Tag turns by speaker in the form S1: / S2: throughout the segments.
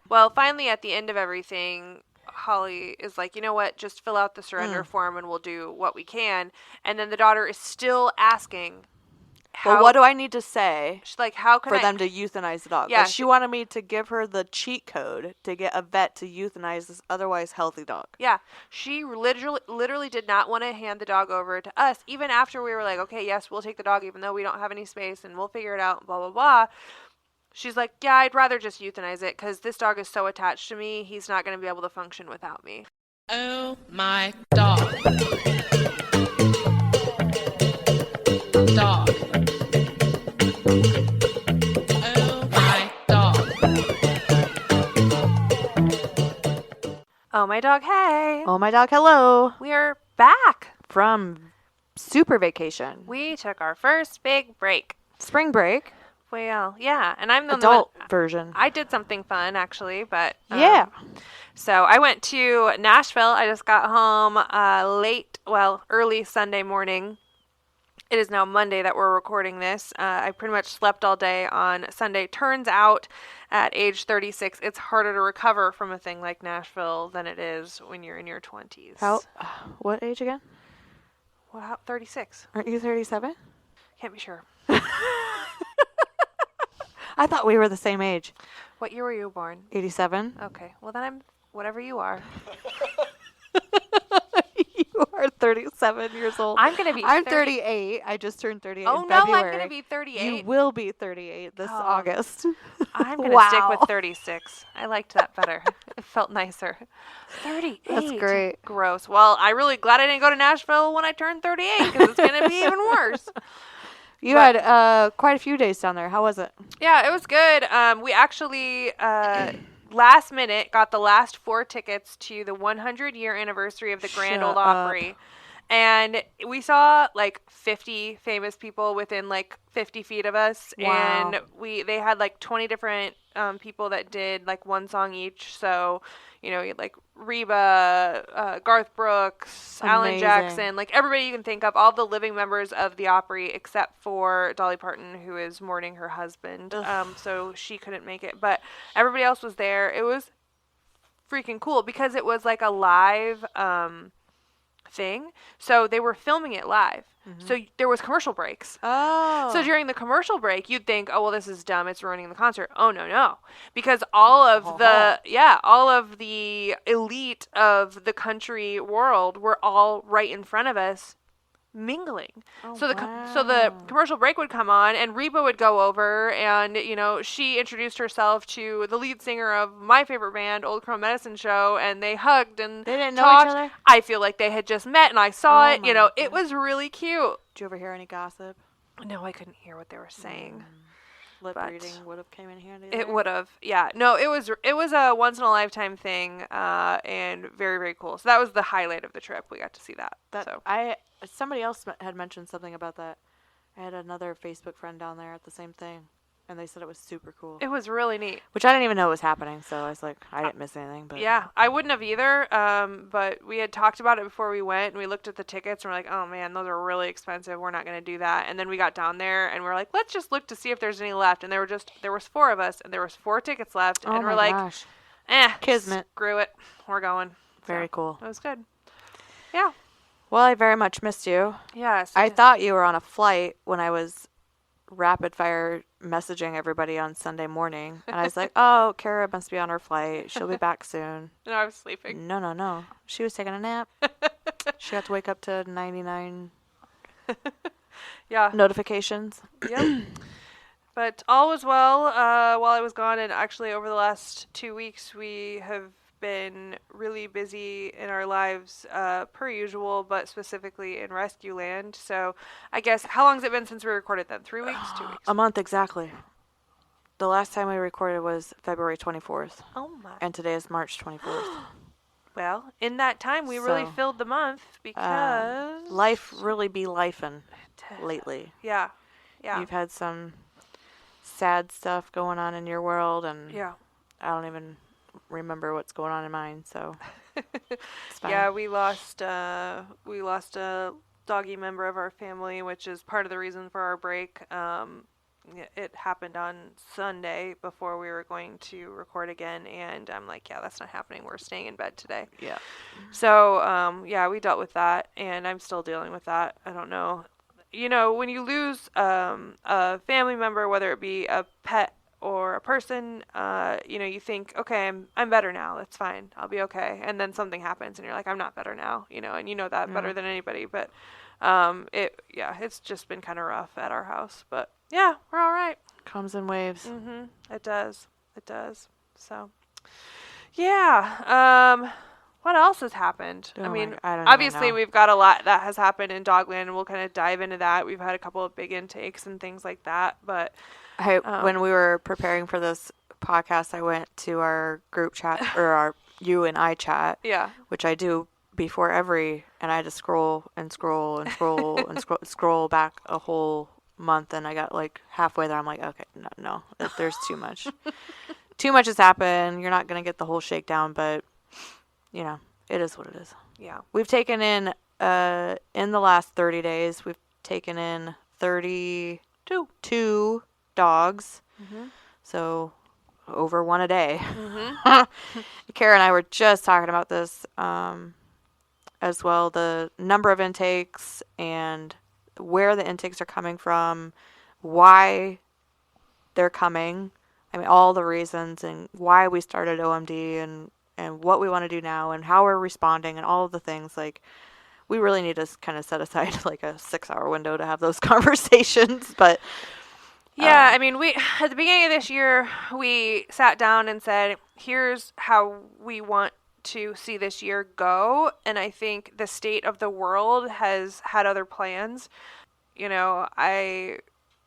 S1: Well, finally, at the end of everything, Holly is like, you know what? Just fill out the surrender form and we'll do what we can. And then the daughter is still asking,
S2: Well,
S1: how,
S2: what do I need to say
S1: she's like, how can
S2: for
S1: I?
S2: them to euthanize the dog?
S1: Yeah,
S2: Like, she wanted me to give her the cheat code to get a vet to euthanize this otherwise healthy dog.
S1: Yeah, she literally did not want to hand the dog over to us, even after we were like, okay, yes, we'll take the dog, even though we don't have any space, and we'll figure it out, blah, blah, blah. She's like, yeah, I'd rather just euthanize it because this dog is so attached to me, he's not going to be able to function without me.
S3: Oh my dog. Dog. Oh my dog.
S1: Oh, my dog, hey.
S2: Oh, my dog, hello.
S1: We're back.
S2: From super vacation.
S1: We took our first big break.
S2: Spring break.
S1: Well, yeah, and I'm the
S2: Adult
S1: only one.
S2: version.
S1: I did something fun, actually, but...
S2: Yeah.
S1: So I went to Nashville. I just got home early Sunday morning. It is now Monday that we're recording this. I pretty much slept all day on Sunday. Turns out at age 36, it's harder to recover from a thing like Nashville than it is when you're in your 20s.
S2: What age again?
S1: Well, 36.
S2: Aren't you 37?
S1: Can't be sure.
S2: I thought we were the same age.
S1: What year were you born?
S2: 87.
S1: Okay. Well, then I'm whatever you are.
S2: You are 37 years old.
S1: I'm going to be
S2: I'm 38. I just turned 38
S1: Oh,
S2: in
S1: no,
S2: February.
S1: I'm going to be 38.
S2: You will be 38 this August.
S1: I'm going to stick with 36. I liked that better. It felt nicer. 38.
S2: That's great.
S1: Gross. Well, I'm really glad I didn't go to Nashville when I turned 38 because it's going to be even worse.
S2: You had quite a few days down there. How was it?
S1: Yeah, it was good. We actually, last minute, got the last 4 tickets to the 100-year anniversary of the Grand Ole Opry. And we saw like 50 famous people within like 50 feet of us.
S2: Wow.
S1: And they had like 20 different people that did like one song each. So, you know, you had like Reba, Garth Brooks, Alan
S2: Amazing.
S1: Jackson, like everybody you can think of, all the living members of the Opry except for Dolly Parton, who is mourning her husband. So she couldn't make it. But everybody else was there. It was freaking cool because it was like a live thing. So they were filming it live. Mm-hmm. So there was commercial breaks.
S2: Oh.
S1: So during the commercial break, you'd think, oh, well, this is dumb. It's ruining the concert. Oh, no. Because all of the elite of the country world were all right in front of us mingling. So the commercial break would come on and Reba would go over and, you know, she introduced herself to the lead singer of my favorite band, Old Crow Medicine Show, and they hugged and
S2: they didn't
S1: talked.
S2: know each other?
S1: I feel like they had just met and I saw it. You know, it was really cute.
S2: Did you ever hear any gossip?
S1: No, I couldn't hear what they were saying.
S2: Lip reading would have came in handy.
S1: It would have, yeah. No, it was a once in a lifetime thing, and very, very cool. So that was the highlight of the trip. We got to see that.
S2: Somebody else had mentioned something about that. I had another Facebook friend down there at the same thing, and they said it was super cool.
S1: It was really neat.
S2: Which I didn't even know was happening, so I was like, I didn't miss anything. But
S1: yeah, I wouldn't have either. But we had talked about it before we went, and we looked at the tickets, and we're like, oh man, those are really expensive. We're not going to do that. And then we got down there, and we're like, let's just look to see if there's any left. And there was 4 of us, and there was 4 tickets left, and we're like,
S2: kismet.
S1: Screw it, we're going.
S2: Very cool.
S1: It was good. Yeah.
S2: Well, I very much missed you.
S1: Yes.
S2: I thought you were on a flight when I was rapid fire messaging everybody on Sunday morning. And I was like, oh, Kara must be on her flight. She'll be back soon.
S1: No, I was sleeping.
S2: No. She was taking a nap. She got to wake up to 99 notifications.
S1: Yep. But all was well while I was gone. And actually, over the last 2 weeks, we have been really busy in our lives per usual, but specifically in Rescue Land. So I guess, how long has it been since we recorded then? 3 weeks? 2 weeks?
S2: A month exactly. The last time we recorded was February 24th.
S1: Oh my.
S2: And today is March 24th.
S1: Well, in that time, we really filled the month because...
S2: life really be lifing lately.
S1: Yeah.
S2: You've had some sad stuff going on in your world, and I don't even remember what's going on in mine, so it's fine.
S1: Yeah, we lost a doggy member of our family, which is part of the reason for our break. it happened on Sunday before we were going to record again, and I'm like, yeah, that's not happening. We're staying in bed today.
S2: Yeah.
S1: So, yeah, we dealt with that, and I'm still dealing with that. I don't know. When you lose a family member, whether it be a pet or a person, you think, okay, I'm better now. That's fine. I'll be okay. And then something happens, and you're like, I'm not better now. And you know that better than anybody. But it's just been kind of rough at our house. But yeah, we're all right.
S2: Comes in waves.
S1: Mm-hmm. It does. It does. So, yeah. What else has happened?
S2: Oh
S1: I mean,
S2: I don't
S1: obviously
S2: know.
S1: we've got a lot that has happened in Dogland, and we'll kind of dive into that. We've had a couple of big intakes and things like that. But
S2: when we were preparing for this podcast, I went to our group chat or our you and I chat.
S1: Yeah.
S2: Which I do before and I had to scroll and scroll and scroll and scroll back a whole month, and I got like halfway there. I'm like, okay, no, there's too much. Too much has happened. You're not gonna get the whole shakedown, but it is what it is.
S1: Yeah.
S2: We've taken in the last 30 days, we've taken in 32 dogs.
S1: Mm-hmm.
S2: So over one a day.
S1: Mm-hmm.
S2: Kara and I were just talking about this as well, the number of intakes and where the intakes are coming from, why they're coming. I mean, all the reasons and why we started OMD and what we want to do now and how we're responding and all of the things. Like, we really need to kind of set aside like a 6-hour window to have those conversations. But
S1: yeah, I mean, we at the beginning of this year, we sat down and said, here's how we want to see this year go. And I think the state of the world has had other plans. I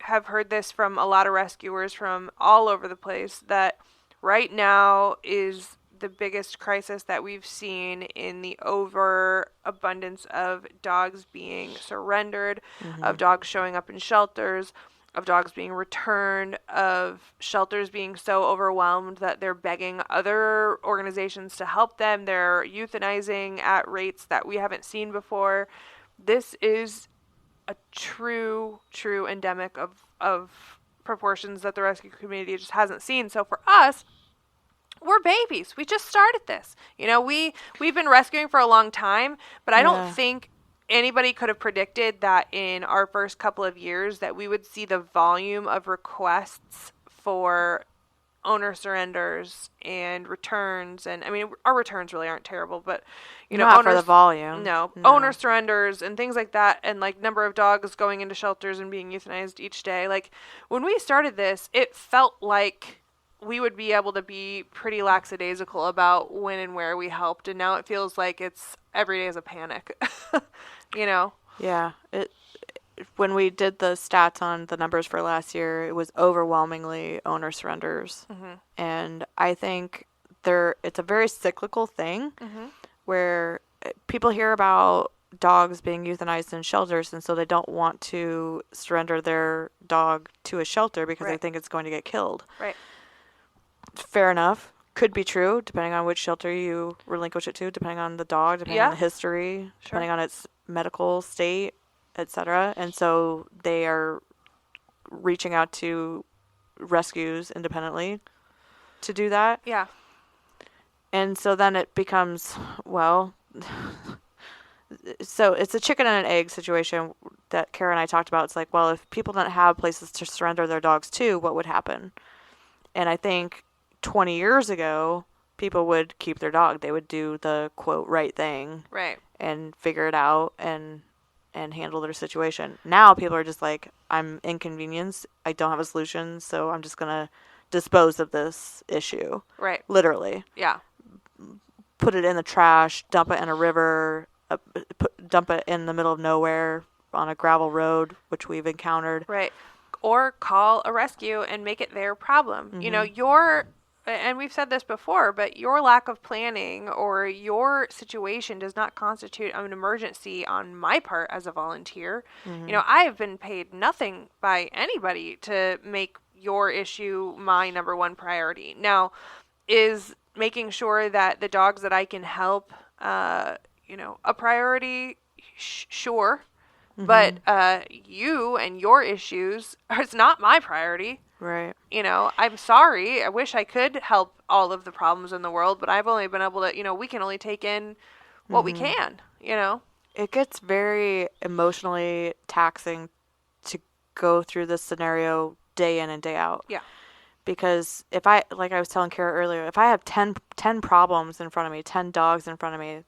S1: have heard this from a lot of rescuers from all over the place that right now is the biggest crisis that we've seen in the overabundance of dogs being surrendered, of dogs showing up in shelters, of dogs being returned, of shelters being so overwhelmed that they're begging other organizations to help them. They're euthanizing at rates that we haven't seen before. This is a true endemic of proportions that the rescue community just hasn't seen. So for us, we're babies. We just started this. We've been rescuing for a long time, but I don't think anybody could have predicted that in our first couple of years that we would see the volume of requests for owner surrenders and returns. And I mean, our returns really aren't terrible, but
S2: not for the volume.
S1: No, owner surrenders and things like that, and like number of dogs going into shelters and being euthanized each day. Like, when we started this, it felt like we would be able to be pretty lackadaisical about when and where we helped, and now it feels like it's every day is a panic.
S2: Yeah. When we did the stats on the numbers for last year, it was overwhelmingly owner surrenders.
S1: Mm-hmm.
S2: And I think it's a very cyclical thing where people hear about dogs being euthanized in shelters, and so they don't want to surrender their dog to a shelter because they think it's going to get killed.
S1: Right.
S2: Fair enough. Could be true, depending on which shelter you relinquish it to, depending on the dog, depending on the history, depending on its medical state, etc. And so they are reaching out to rescues independently to do that.
S1: Yeah.
S2: And so then it becomes, so it's a chicken and an egg situation that Kara and I talked about. It's like, well, if people don't have places to surrender their dogs to, what would happen? And I think 20 years ago, people would keep their dog. They would do the, quote, right thing.
S1: Right.
S2: And figure it out and handle their situation. Now people are just like, I'm inconvenienced. I don't have a solution, so I'm just going to dispose of this issue.
S1: Right.
S2: Literally.
S1: Yeah.
S2: Put it in the trash, dump it in a river, dump it in the middle of nowhere on a gravel road, which we've encountered.
S1: Right. Or call a rescue and make it their problem. Mm-hmm. And we've said this before, but your lack of planning or your situation does not constitute an emergency on my part as a volunteer. Mm-hmm. I have been paid nothing by anybody to make your issue my number one priority. Now, is making sure that the dogs that I can help, a priority? Sure. But you and your issues, it's not my priority.
S2: Right.
S1: I'm sorry. I wish I could help all of the problems in the world, but I've only been able to, we can only take in what we can.
S2: It gets very emotionally taxing to go through this scenario day in and day out.
S1: Yeah.
S2: Because like I was telling Kara earlier, if I have 10 problems in front of me, 10 dogs in front of me,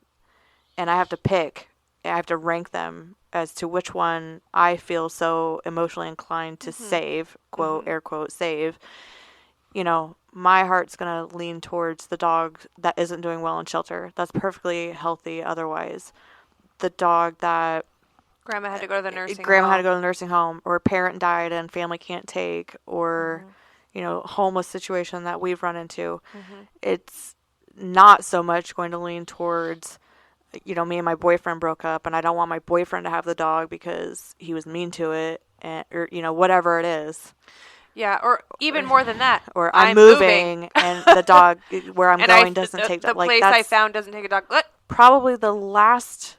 S2: and I have to rank them as to which one I feel so emotionally inclined to save, quote, air quote, save, my heart's going to lean towards the dog that isn't doing well in shelter. That's perfectly healthy otherwise. The dog that
S1: Grandma had to go to the nursing home.
S2: Grandma had to go to the nursing home, or a parent died and family can't take, or, homeless situation that we've run into. It's not so much going to lean towards, me and my boyfriend broke up and I don't want my boyfriend to have the dog because he was mean to it, or, whatever it is.
S1: Yeah, or even more than that.
S2: Or I'm moving and the dog where I'm going doesn't take
S1: the place I found doesn't take a dog.
S2: Probably the last,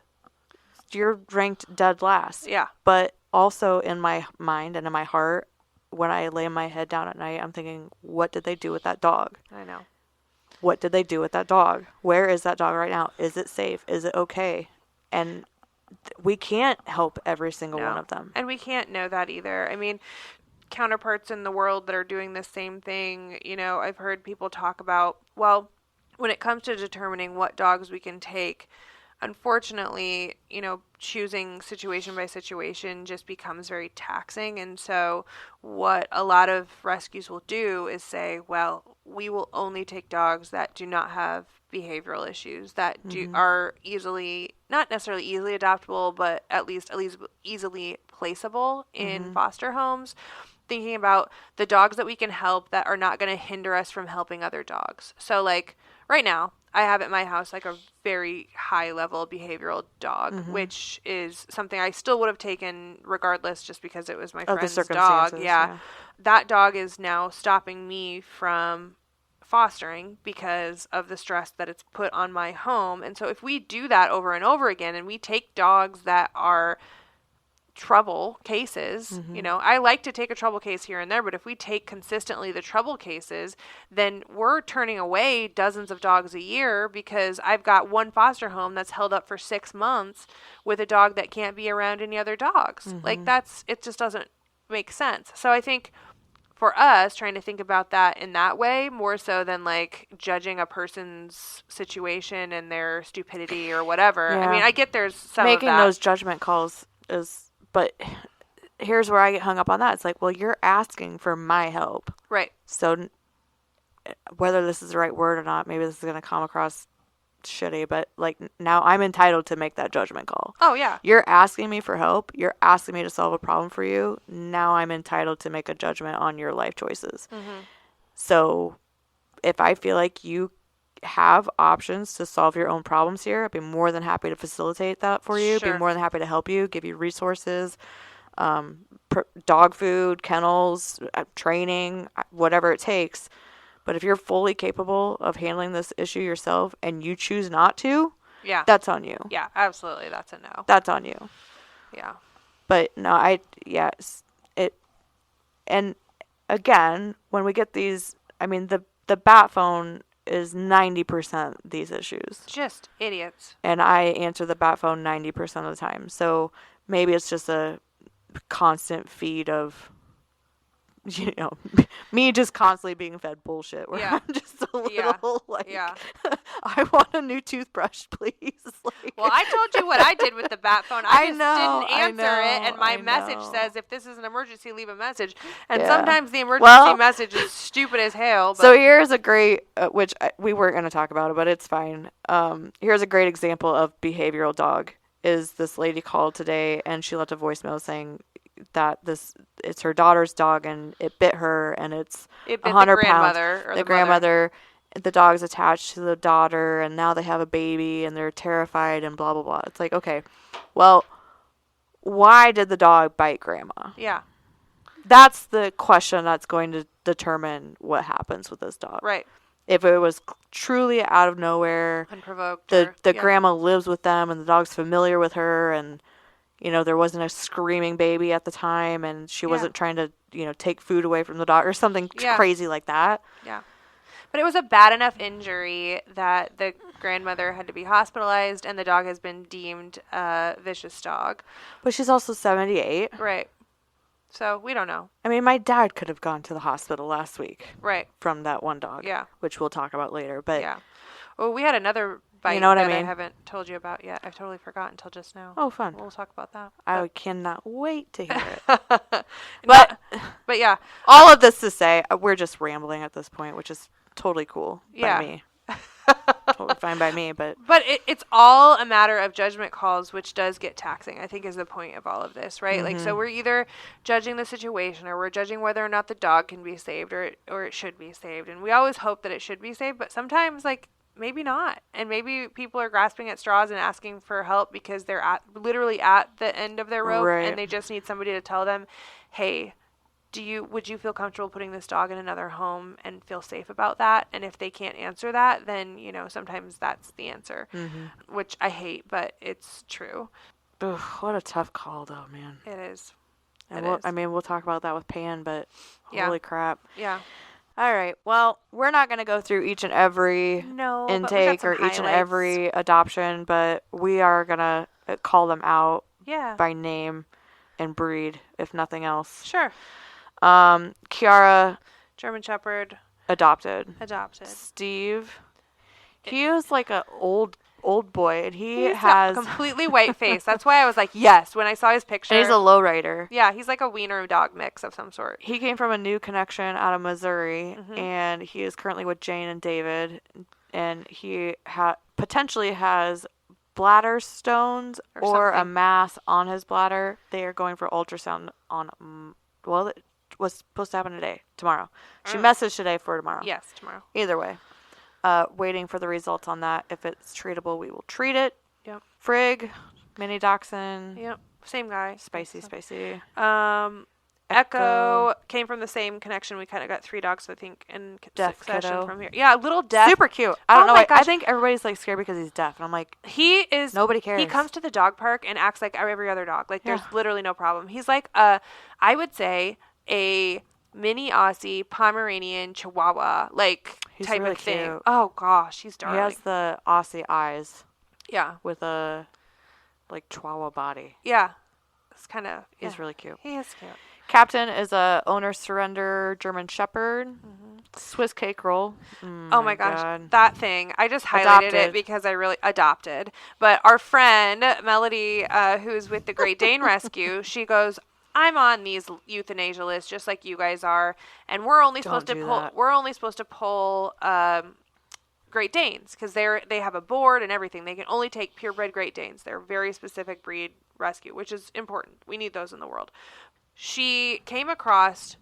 S2: you're ranked dead last.
S1: Yeah.
S2: But also in my mind and in my heart, when I lay my head down at night, I'm thinking, what did they do with that dog?
S1: I know.
S2: What did they do with that dog? Where is that dog right now? Is it safe? Is it okay? And we can't help every single one of them.
S1: And we can't know that either. I mean, counterparts in the world that are doing the same thing, I've heard people talk about, well, when it comes to determining what dogs we can take, unfortunately, choosing situation by situation just becomes very taxing. And so what a lot of rescues will do is say, well, we will only take dogs that do not have behavioral issues, that are easily, not necessarily easily adoptable, but at least easily placeable in foster homes. Thinking about the dogs that we can help that are not going to hinder us from helping other dogs. So like right now, I have at my house like a very high level behavioral dog, which is something I still would have taken regardless just because it was my friend's dog. Yeah. That dog is now stopping me from fostering because of the stress that it's put on my home. And so if we do that over and over again and we take dogs that are trouble cases, I like to take a trouble case here and there, but if we take consistently the trouble cases, then we're turning away dozens of dogs a year because I've got one foster home that's held up for 6 months with a dog that can't be around any other dogs. Like it just doesn't make sense. So I think for us, trying to think about that in that way more so than like judging a person's situation and their stupidity or whatever. I mean, I get there's some
S2: making
S1: of that.
S2: Those judgment calls is. But here's where I get hung up on that. It's like, well, you're asking for my help.
S1: Right.
S2: So whether this is the right word or not, maybe this is going to come across shitty, but like now I'm entitled to make that judgment call.
S1: Oh, yeah.
S2: You're asking me for help. You're asking me to solve a problem for you. Now I'm entitled to make a judgment on your life choices. So if I feel like you have options to solve your own problems here, I'd be more than happy to facilitate that for you.
S1: Sure.
S2: Be more than happy to help you, give you resources, dog food, kennels, training, whatever it takes. But if you're fully capable of handling this issue yourself and you choose not to, that's on you.
S1: Yeah, absolutely. That's a no.
S2: That's on you.
S1: Yeah.
S2: But no, and again, when we get these, I mean, the bat phone is 90% these issues.
S1: Just idiots.
S2: And I answer the bat phone 90% of the time. So maybe it's just a constant feed of, me just constantly being fed bullshit where I'm just a little I want a new toothbrush, please.
S1: Well, I told you what I did with the bat phone. I just didn't answer it, and my message says, if this is an emergency, leave a message. And sometimes the emergency message is stupid as hell. But.
S2: So here's a great, which we weren't going to talk about it, but it's fine. Here's a great example of behavioral dog. Is this lady called today, and she left a voicemail saying that it's her daughter's dog, and it bit her, and it's 100 pounds. The grandmother. The dog's attached to the daughter, and now they have a baby, and they're terrified, and blah, blah, blah. It's like, okay, well, why did the dog bite grandma?
S1: Yeah.
S2: That's the question that's going to determine what happens with this dog.
S1: Right.
S2: If it was truly out of nowhere,
S1: unprovoked,
S2: the grandma lives with them, and the dog's familiar with her, and, there wasn't a screaming baby at the time, and she
S1: Yeah.
S2: wasn't trying to, take food away from the dog or something
S1: Yeah.
S2: crazy like that.
S1: Yeah. But it was a bad enough injury that the grandmother had to be hospitalized, and the dog has been deemed a vicious dog.
S2: But she's also 78.
S1: Right. So we don't know.
S2: I mean, my dad could have gone to the hospital last week
S1: Right.
S2: from that one dog.
S1: Yeah.
S2: Which we'll talk about later. But
S1: Yeah. Well, we had another bite
S2: know what I
S1: that I
S2: mean?
S1: haven't told you about yet. I've totally forgotten until just now.
S2: Oh, fun.
S1: We'll talk about that.
S2: I cannot wait to hear it.
S1: But yeah.
S2: All of this to say, we're just rambling at this point, which is totally cool
S1: Yeah.
S2: by me. Totally fine by me, but
S1: it's all a matter of judgment calls, which does get taxing, I think, is the point of all of this, right? Like, so we're either judging the situation, or we're judging whether or not the dog can be saved, or it should be saved. And we always hope that it should be saved, but sometimes, like, maybe not. And maybe people are grasping at straws and asking for help because they're literally at the end of their rope,
S2: Right.
S1: and they just need somebody to tell them, hey, would you feel comfortable putting this dog in another home and feel safe about that? And if they can't answer that, then, sometimes that's the answer, which I hate, but it's true.
S2: ugh, what a tough call, though, man.
S1: It is.
S2: And
S1: It is.
S2: I mean, we'll talk about that with Pan, but
S1: Yeah.
S2: holy crap.
S1: Yeah.
S2: All right. Well, we're not going to go through each and every
S1: No, but we got
S2: intake
S1: some
S2: or each and
S1: highlights.
S2: every adoption, but we are going to call them out
S1: Yeah.
S2: by name and breed, if nothing else.
S1: Sure.
S2: Kiara,
S1: German Shepherd,
S2: adopted. Steve, he is like a old boy, and he
S1: He's
S2: has.
S1: a completely white face. That's why I was like, yes, when I saw his picture.
S2: And he's a lowrider.
S1: Yeah, he's like a wiener dog mix of some sort.
S2: He came from a new connection out of Missouri,
S1: Mm-hmm.
S2: and he is currently with Jane and David, and he potentially has bladder stones or a
S1: something.
S2: mass on his bladder. They are going for ultrasound on. Well, it was supposed to happen tomorrow. She messaged today for tomorrow.
S1: Yes, tomorrow.
S2: Either way, waiting for the results on that. If it's treatable, we will treat it.
S1: Yep.
S2: Frig, mini dachshund,
S1: Yep. Same guy.
S2: spicy.
S1: Echo came from the same connection. We kind of got 3 dogs, I think, in
S2: Deaf
S1: succession
S2: kiddo.
S1: from here. Yeah, little deaf.
S2: Super cute. I don't
S1: Oh
S2: know.
S1: my
S2: I
S1: gosh.
S2: think everybody's like scared because he's deaf, and I'm like,
S1: He is.
S2: Nobody cares.
S1: He comes to the dog park and acts like every other dog. Like, there's
S2: Yeah.
S1: literally no problem. He's like I would say a mini Aussie Pomeranian Chihuahua
S2: He's
S1: type
S2: really
S1: of thing.
S2: cute.
S1: Oh gosh, he's
S2: he
S1: darling.
S2: has the Aussie eyes
S1: Yeah,
S2: with a like chihuahua body.
S1: yeah. It's kind of.
S2: He's really cute.
S1: He is cute.
S2: Captain is a owner surrender German Shepherd, Swiss cake roll.
S1: Oh my gosh,
S2: God.
S1: that thing. I just highlighted
S2: Adopted.
S1: it because I really adopted. But our friend, Melody, who's with the Great Dane Rescue, she goes, I'm on these euthanasia lists just like you guys are, and we're only supposed to
S2: do
S1: pull
S2: that.
S1: we're only supposed to pull Great Danes because they have a board and everything. They can only take purebred Great Danes. They're a very specific breed rescue, which is important. We need those in the world. She came across,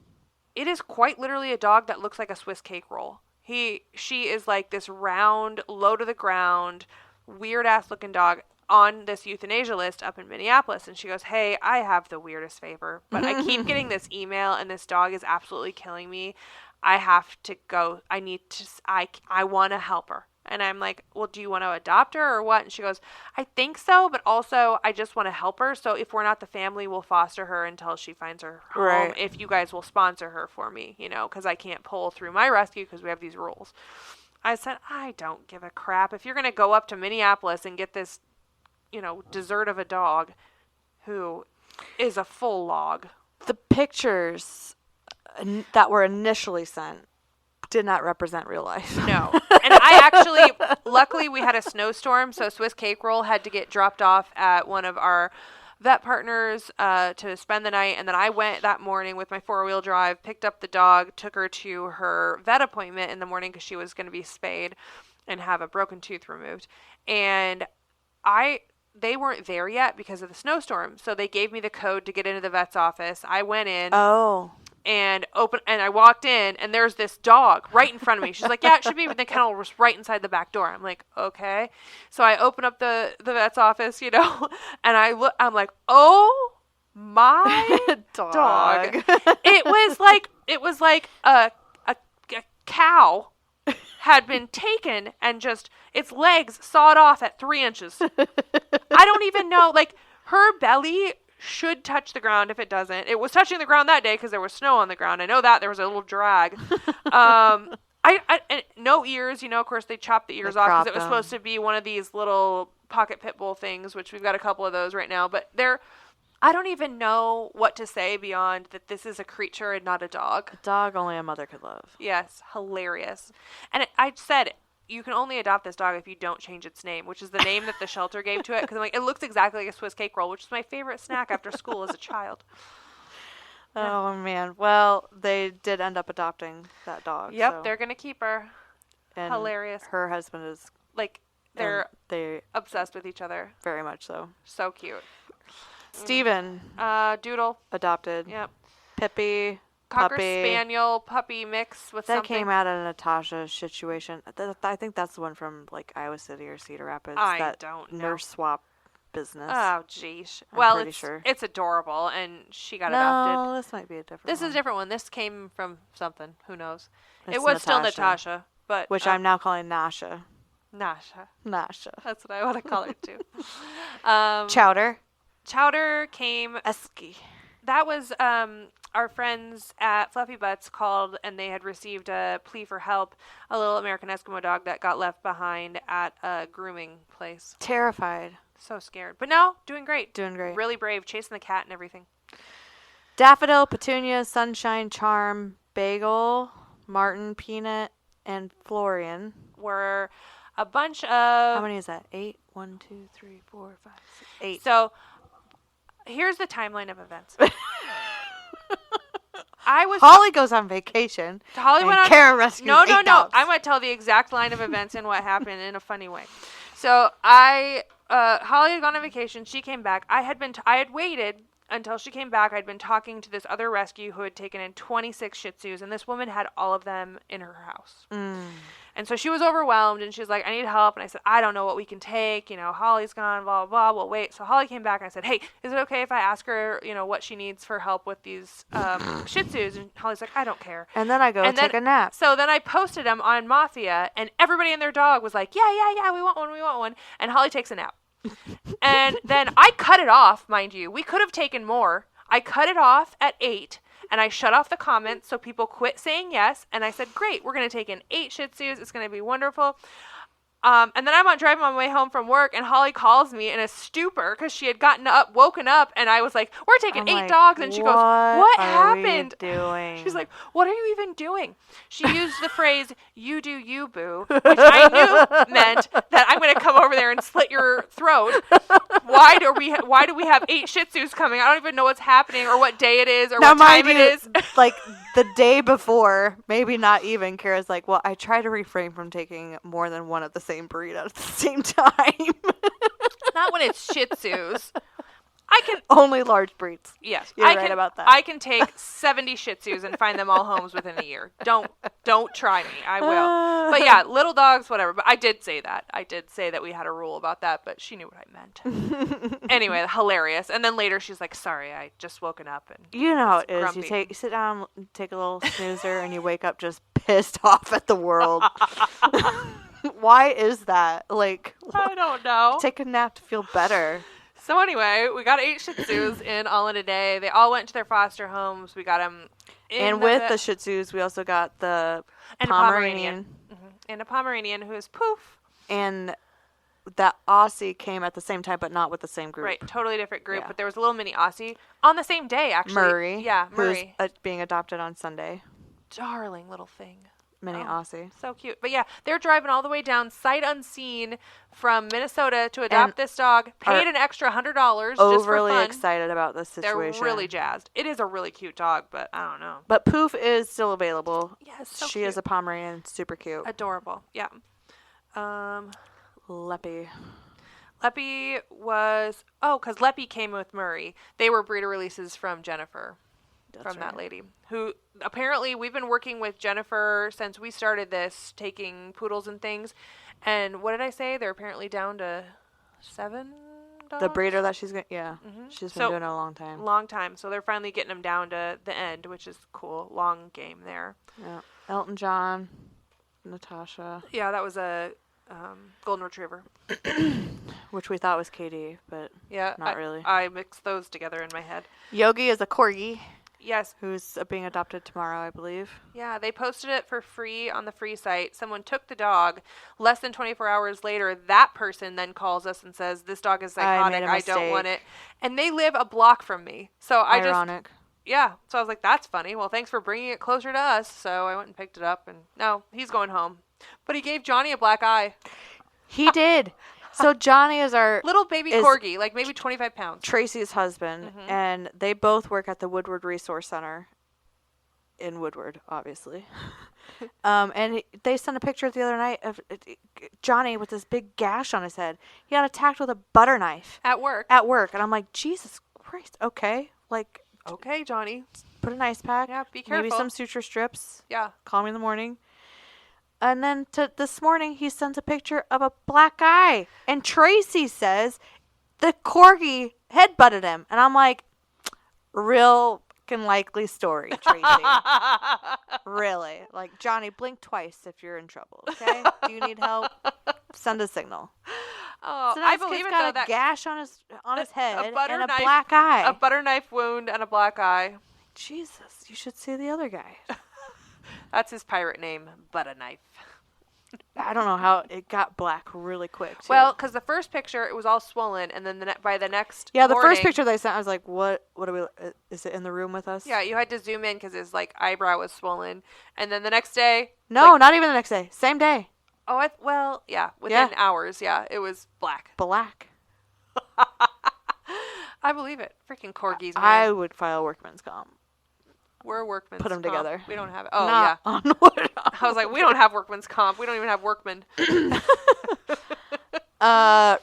S1: it is quite literally a dog that looks like a Swiss cake roll. She is like this round, low to the ground, weird ass looking dog on this euthanasia list up in Minneapolis. And she goes, hey, I have the weirdest favor, but I keep getting this email and this dog is absolutely killing me. I have to go. I want to help her. And I'm like, well, do you want to adopt her or what? And she goes, I think so, but also I just want to help her. So if we're not the family, we'll foster her until she finds her home.
S2: Right.
S1: If you guys will sponsor her for me, because I can't pull through my rescue because we have these rules. I said, I don't give a crap. If you're going to go up to Minneapolis and get this, dessert of a dog who is a full log.
S2: The pictures that were initially sent did not represent real life.
S1: No. And I actually, luckily we had a snowstorm, so Swiss Cake Roll had to get dropped off at one of our vet partners to spend the night. And then I went that morning with my 4-wheel drive, picked up the dog, took her to her vet appointment in the morning because she was going to be spayed and have a broken tooth removed. And they weren't there yet because of the snowstorm. So they gave me the code to get into the vet's office. I went in.
S2: Oh.
S1: And I walked in, and there's this dog right in front of me. She's like, yeah, it should be, but the kennel was right inside the back door. I'm like, okay. So I open up the vet's office, and I'm like, oh my dog. It was like a cow had been taken and just its legs sawed off at 3 inches. I don't even know, Her belly should touch the ground. If it doesn't, it was touching the ground that day because there was snow on the ground. I know that there was a little drag. And no ears. Of course they chopped the ears off because it was supposed to be one of these little pocket pit bull things, which we've got a couple of those right now. But I don't even know what to say beyond that. This is a creature and not a dog.
S2: A dog only a mother could love.
S1: Yes, hilarious. And I said, you can only adopt this dog if you don't change its name, which is the name that the shelter gave to it. Because I'm like, it looks exactly like a Swiss cake roll, which is my favorite snack after school as a child.
S2: Oh, man. Well, they did end up adopting that dog.
S1: Yep,
S2: so.
S1: they're going to keep her.
S2: And
S1: hilarious.
S2: Her husband is...
S1: Like, they obsessed with each other.
S2: Very much so.
S1: So cute.
S2: Steven.
S1: Doodle.
S2: Adopted.
S1: Yep.
S2: Pippi.
S1: Cocker
S2: puppy.
S1: Spaniel puppy mix with
S2: that
S1: something.
S2: came out of Natasha situation. I think that's the one from like Iowa City or Cedar Rapids.
S1: I
S2: that
S1: don't know.
S2: Nurse swap business.
S1: Oh, geez.
S2: I'm pretty sure.
S1: It's adorable, and she got adopted.
S2: No, this might be a different
S1: This
S2: one.
S1: is a different one. This came from something. Who knows?
S2: It's
S1: it was still Natasha, but
S2: which I'm now calling Nasha.
S1: Nasha.
S2: Nasha.
S1: That's what I want to call her too.
S2: Chowder.
S1: Chowder came.
S2: Esky.
S1: That was our friends at Fluffy Butts called, and they had received a plea for help. A little American Eskimo dog that got left behind at a grooming place.
S2: Terrified.
S1: So scared, but no, doing great.
S2: Doing great.
S1: Really brave, chasing the cat and everything.
S2: Daffodil, Petunia, Sunshine, Charm, Bagel, Martin, Peanut, and Florian.
S1: Were a bunch of...
S2: How many is that? 8? 1, 2, 3, 4, 5, 6, 8.
S1: So, here's the timeline of events.
S2: Holly goes on vacation.
S1: Holly went on.
S2: Kara rescues
S1: No.
S2: dogs.
S1: I'm going to tell the exact line of events and what happened in a funny way. So, Holly had gone on vacation. She came back. I had waited until she came back. I'd been talking to this other rescue who had taken in 26 Shih Tzus, and this woman had all of them in her house. And so she was overwhelmed, and she was like, I need help. And I said, I don't know what we can take. Holly's gone, blah, blah, blah. Well, wait. So Holly came back, and I said, hey, is it okay if I ask her, what she needs for help with these Shih Tzus? And Holly's like, I don't care.
S2: And then I go take a nap.
S1: So then I posted them on Mafia, and everybody and their dog was like, yeah, we want one. And Holly takes a nap. And then I cut it off, mind you. We could have taken more. I cut it off at 8. And I shut off the comments so people quit saying yes. And I said, great, we're going to take in 8 Shih Tzus. It's going to be wonderful. And then I'm driving on my way home from work, and Holly calls me in a stupor because she had woken up, and I was like, we're taking 8 dogs. And she goes, what happened?
S2: Doing?
S1: She's like, what are you even doing? She used the phrase, you do you, boo, which I knew meant that I'm going to come over there and slit your throat. Why do we have 8 Shih Tzus coming? I don't even know what's happening or what day it is or what time it is.
S2: Like the day before, maybe not even, Kara's like, well, I try to refrain from taking more than one of the same breed at the same time.
S1: Not when it's Shih Tzus. I can
S2: only large breeds.
S1: Yes,
S2: you're right about that.
S1: I can take 70 Shih Tzus and find them all homes within a year. Don't try me. I will. But yeah, little dogs, whatever. But I did say that. I did say that we had a rule about that, but she knew what I meant. Anyway, hilarious. And then later she's like, "Sorry, I just woken up." And
S2: you know how it is.
S1: Grumpy.
S2: You sit down, take a little snoozer, and you wake up just pissed off at the world. Why is that? Like,
S1: I don't know.
S2: Take a nap to feel better.
S1: So anyway, we got 8 Shih Tzus in all in a day. They all went to their foster homes. We got them in
S2: and with the Shih Tzus, we also got the Pomeranian.
S1: And a Pomeranian who is Poof.
S2: And that Aussie came at the same time, but not with the same group.
S1: Right, totally different group.
S2: Yeah.
S1: But there was a little mini Aussie on the same day, actually.
S2: Murray.
S1: Yeah, Murray.
S2: Who's being adopted on Sunday.
S1: Darling little thing.
S2: Mini Aussie.
S1: So cute. But yeah, they're driving all the way down, sight unseen, from Minnesota to adopt this dog. Paid an extra $100 just for
S2: overly
S1: fun.
S2: Excited about this situation.
S1: They're really jazzed. It is a really cute dog, but I don't know.
S2: But Poof is still available.
S1: Yes, so
S2: she
S1: cute.
S2: is a Pomeranian, super cute.
S1: Adorable. Yeah.
S2: Leppy.
S1: Leppy was because Leppy came with Murray. They were breeder releases from Jennifer. That lady who apparently we've been working with Jennifer since we started this, taking poodles and things. And what did I say? They're apparently down to 7 dogs.
S2: The breeder that she's she's been doing it a long time.
S1: So they're finally getting them down to the end, which is cool. Long game there.
S2: Yeah. Elton John, Natasha.
S1: Yeah, that was a golden retriever.
S2: Which we thought was Katie, but
S1: Yeah,
S2: not really.
S1: I mixed those together in my head.
S2: Yogi is a corgi
S1: Yes.
S2: who's being adopted tomorrow, I believe.
S1: Yeah, they posted it for free on the free site. Someone took the dog. Less than 24 hours later, that person then calls us and says, this dog is psychotic. I don't want it. And they live a block from me. So
S2: Ironic.
S1: Yeah. So I was like, that's funny. Well, thanks for bringing it closer to us. So I went and picked it up. And no, he's going home. But he gave Johnny a black eye.
S2: He did. So Johnny is our
S1: little baby corgi, like maybe 25 pounds.
S2: Tracy's husband, and they both work at the Woodward Resource Center in Woodward, obviously. And they sent a picture the other night of Johnny with this big gash on his head. He got attacked with a butter knife
S1: at work.
S2: And I'm like, Jesus Christ, okay. Like,
S1: okay, Johnny.
S2: Put an ice pack.
S1: Yeah, be careful.
S2: Maybe some suture strips.
S1: Yeah.
S2: Call me in the morning. And then this morning, he sends a picture of a black eye. And Tracy says the corgi headbutted him. And I'm like, real fucking likely story, Tracy. Really. Like, Johnny, blink twice if you're in trouble, okay? Do you need help? Send a signal.
S1: Oh,
S2: so
S1: I believe it,
S2: got
S1: though.
S2: A gash on his head and a
S1: knife,
S2: black eye.
S1: A butter knife wound and a black eye.
S2: Jesus, you should see the other guy.
S1: That's his pirate name, Butter Knife.
S2: I don't know how it got black really quick, too.
S1: Well, because the first picture, it was all swollen, and then by the next
S2: the
S1: morning,
S2: first picture they sent, I was like, what are we, is it in the room with us?
S1: Yeah, you had to zoom in because his, like, eyebrow was swollen. And then the next day...
S2: No, not even the next day. Same day.
S1: Oh, within hours, it was black.
S2: Black.
S1: I believe it. Freaking corgis, man.
S2: I would file workman's comp.
S1: We're workman's
S2: Put them
S1: comp.
S2: together.
S1: We don't have it. Oh,
S2: Not
S1: yeah.
S2: On wood.
S1: I was like, we don't have workman's comp. We don't even have workmen.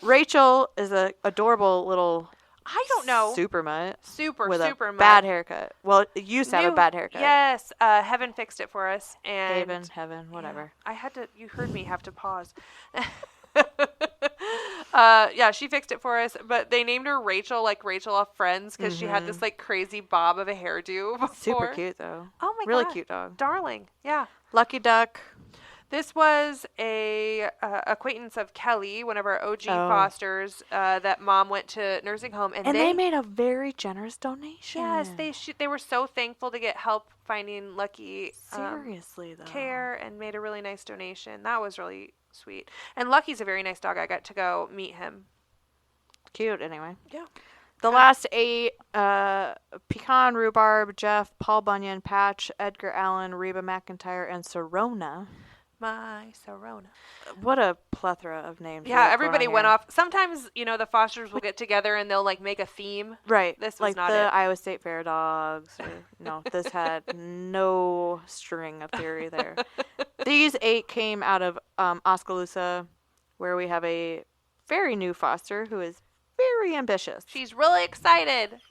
S2: Rachel is a adorable little...
S1: I don't know.
S2: Super mutt.
S1: Super
S2: with
S1: mutt.
S2: a bad haircut. Well, it used to have a bad haircut.
S1: Yes. Heaven fixed it for us. And
S2: Heaven, whatever.
S1: Yeah, you heard me have to pause. She fixed it for us, but they named her Rachel, like Rachel off Friends, because she had this like crazy bob of a hairdo before.
S2: Super cute though.
S1: Oh my god,
S2: really cute dog,
S1: darling. Yeah,
S2: lucky duck.
S1: This was a acquaintance of Kelly, one of our OG fosters. That mom went to nursing home, and
S2: they made a very generous donation.
S1: Yes, they were so thankful to get help finding Lucky.
S2: Seriously though,
S1: care, and made a really nice donation. That was really sweet. And Lucky's a very nice dog. I got to go meet him.
S2: Cute, anyway.
S1: Yeah.
S2: The last 8, Pecan, Rhubarb, Jeff, Paul Bunyan, Patch, Edgar Allen, Reba McIntyre, and Serona.
S1: My Serona.
S2: What a plethora of names.
S1: Yeah, everybody went off. Sometimes, the fosters will get together and they'll, like, make a theme.
S2: Right.
S1: This was
S2: like
S1: not
S2: the
S1: it.
S2: Iowa State Fair dogs. Or, no, this had no string of theory there. These 8 came out of Oskaloosa, where we have a very new foster who is very ambitious.
S1: She's really excited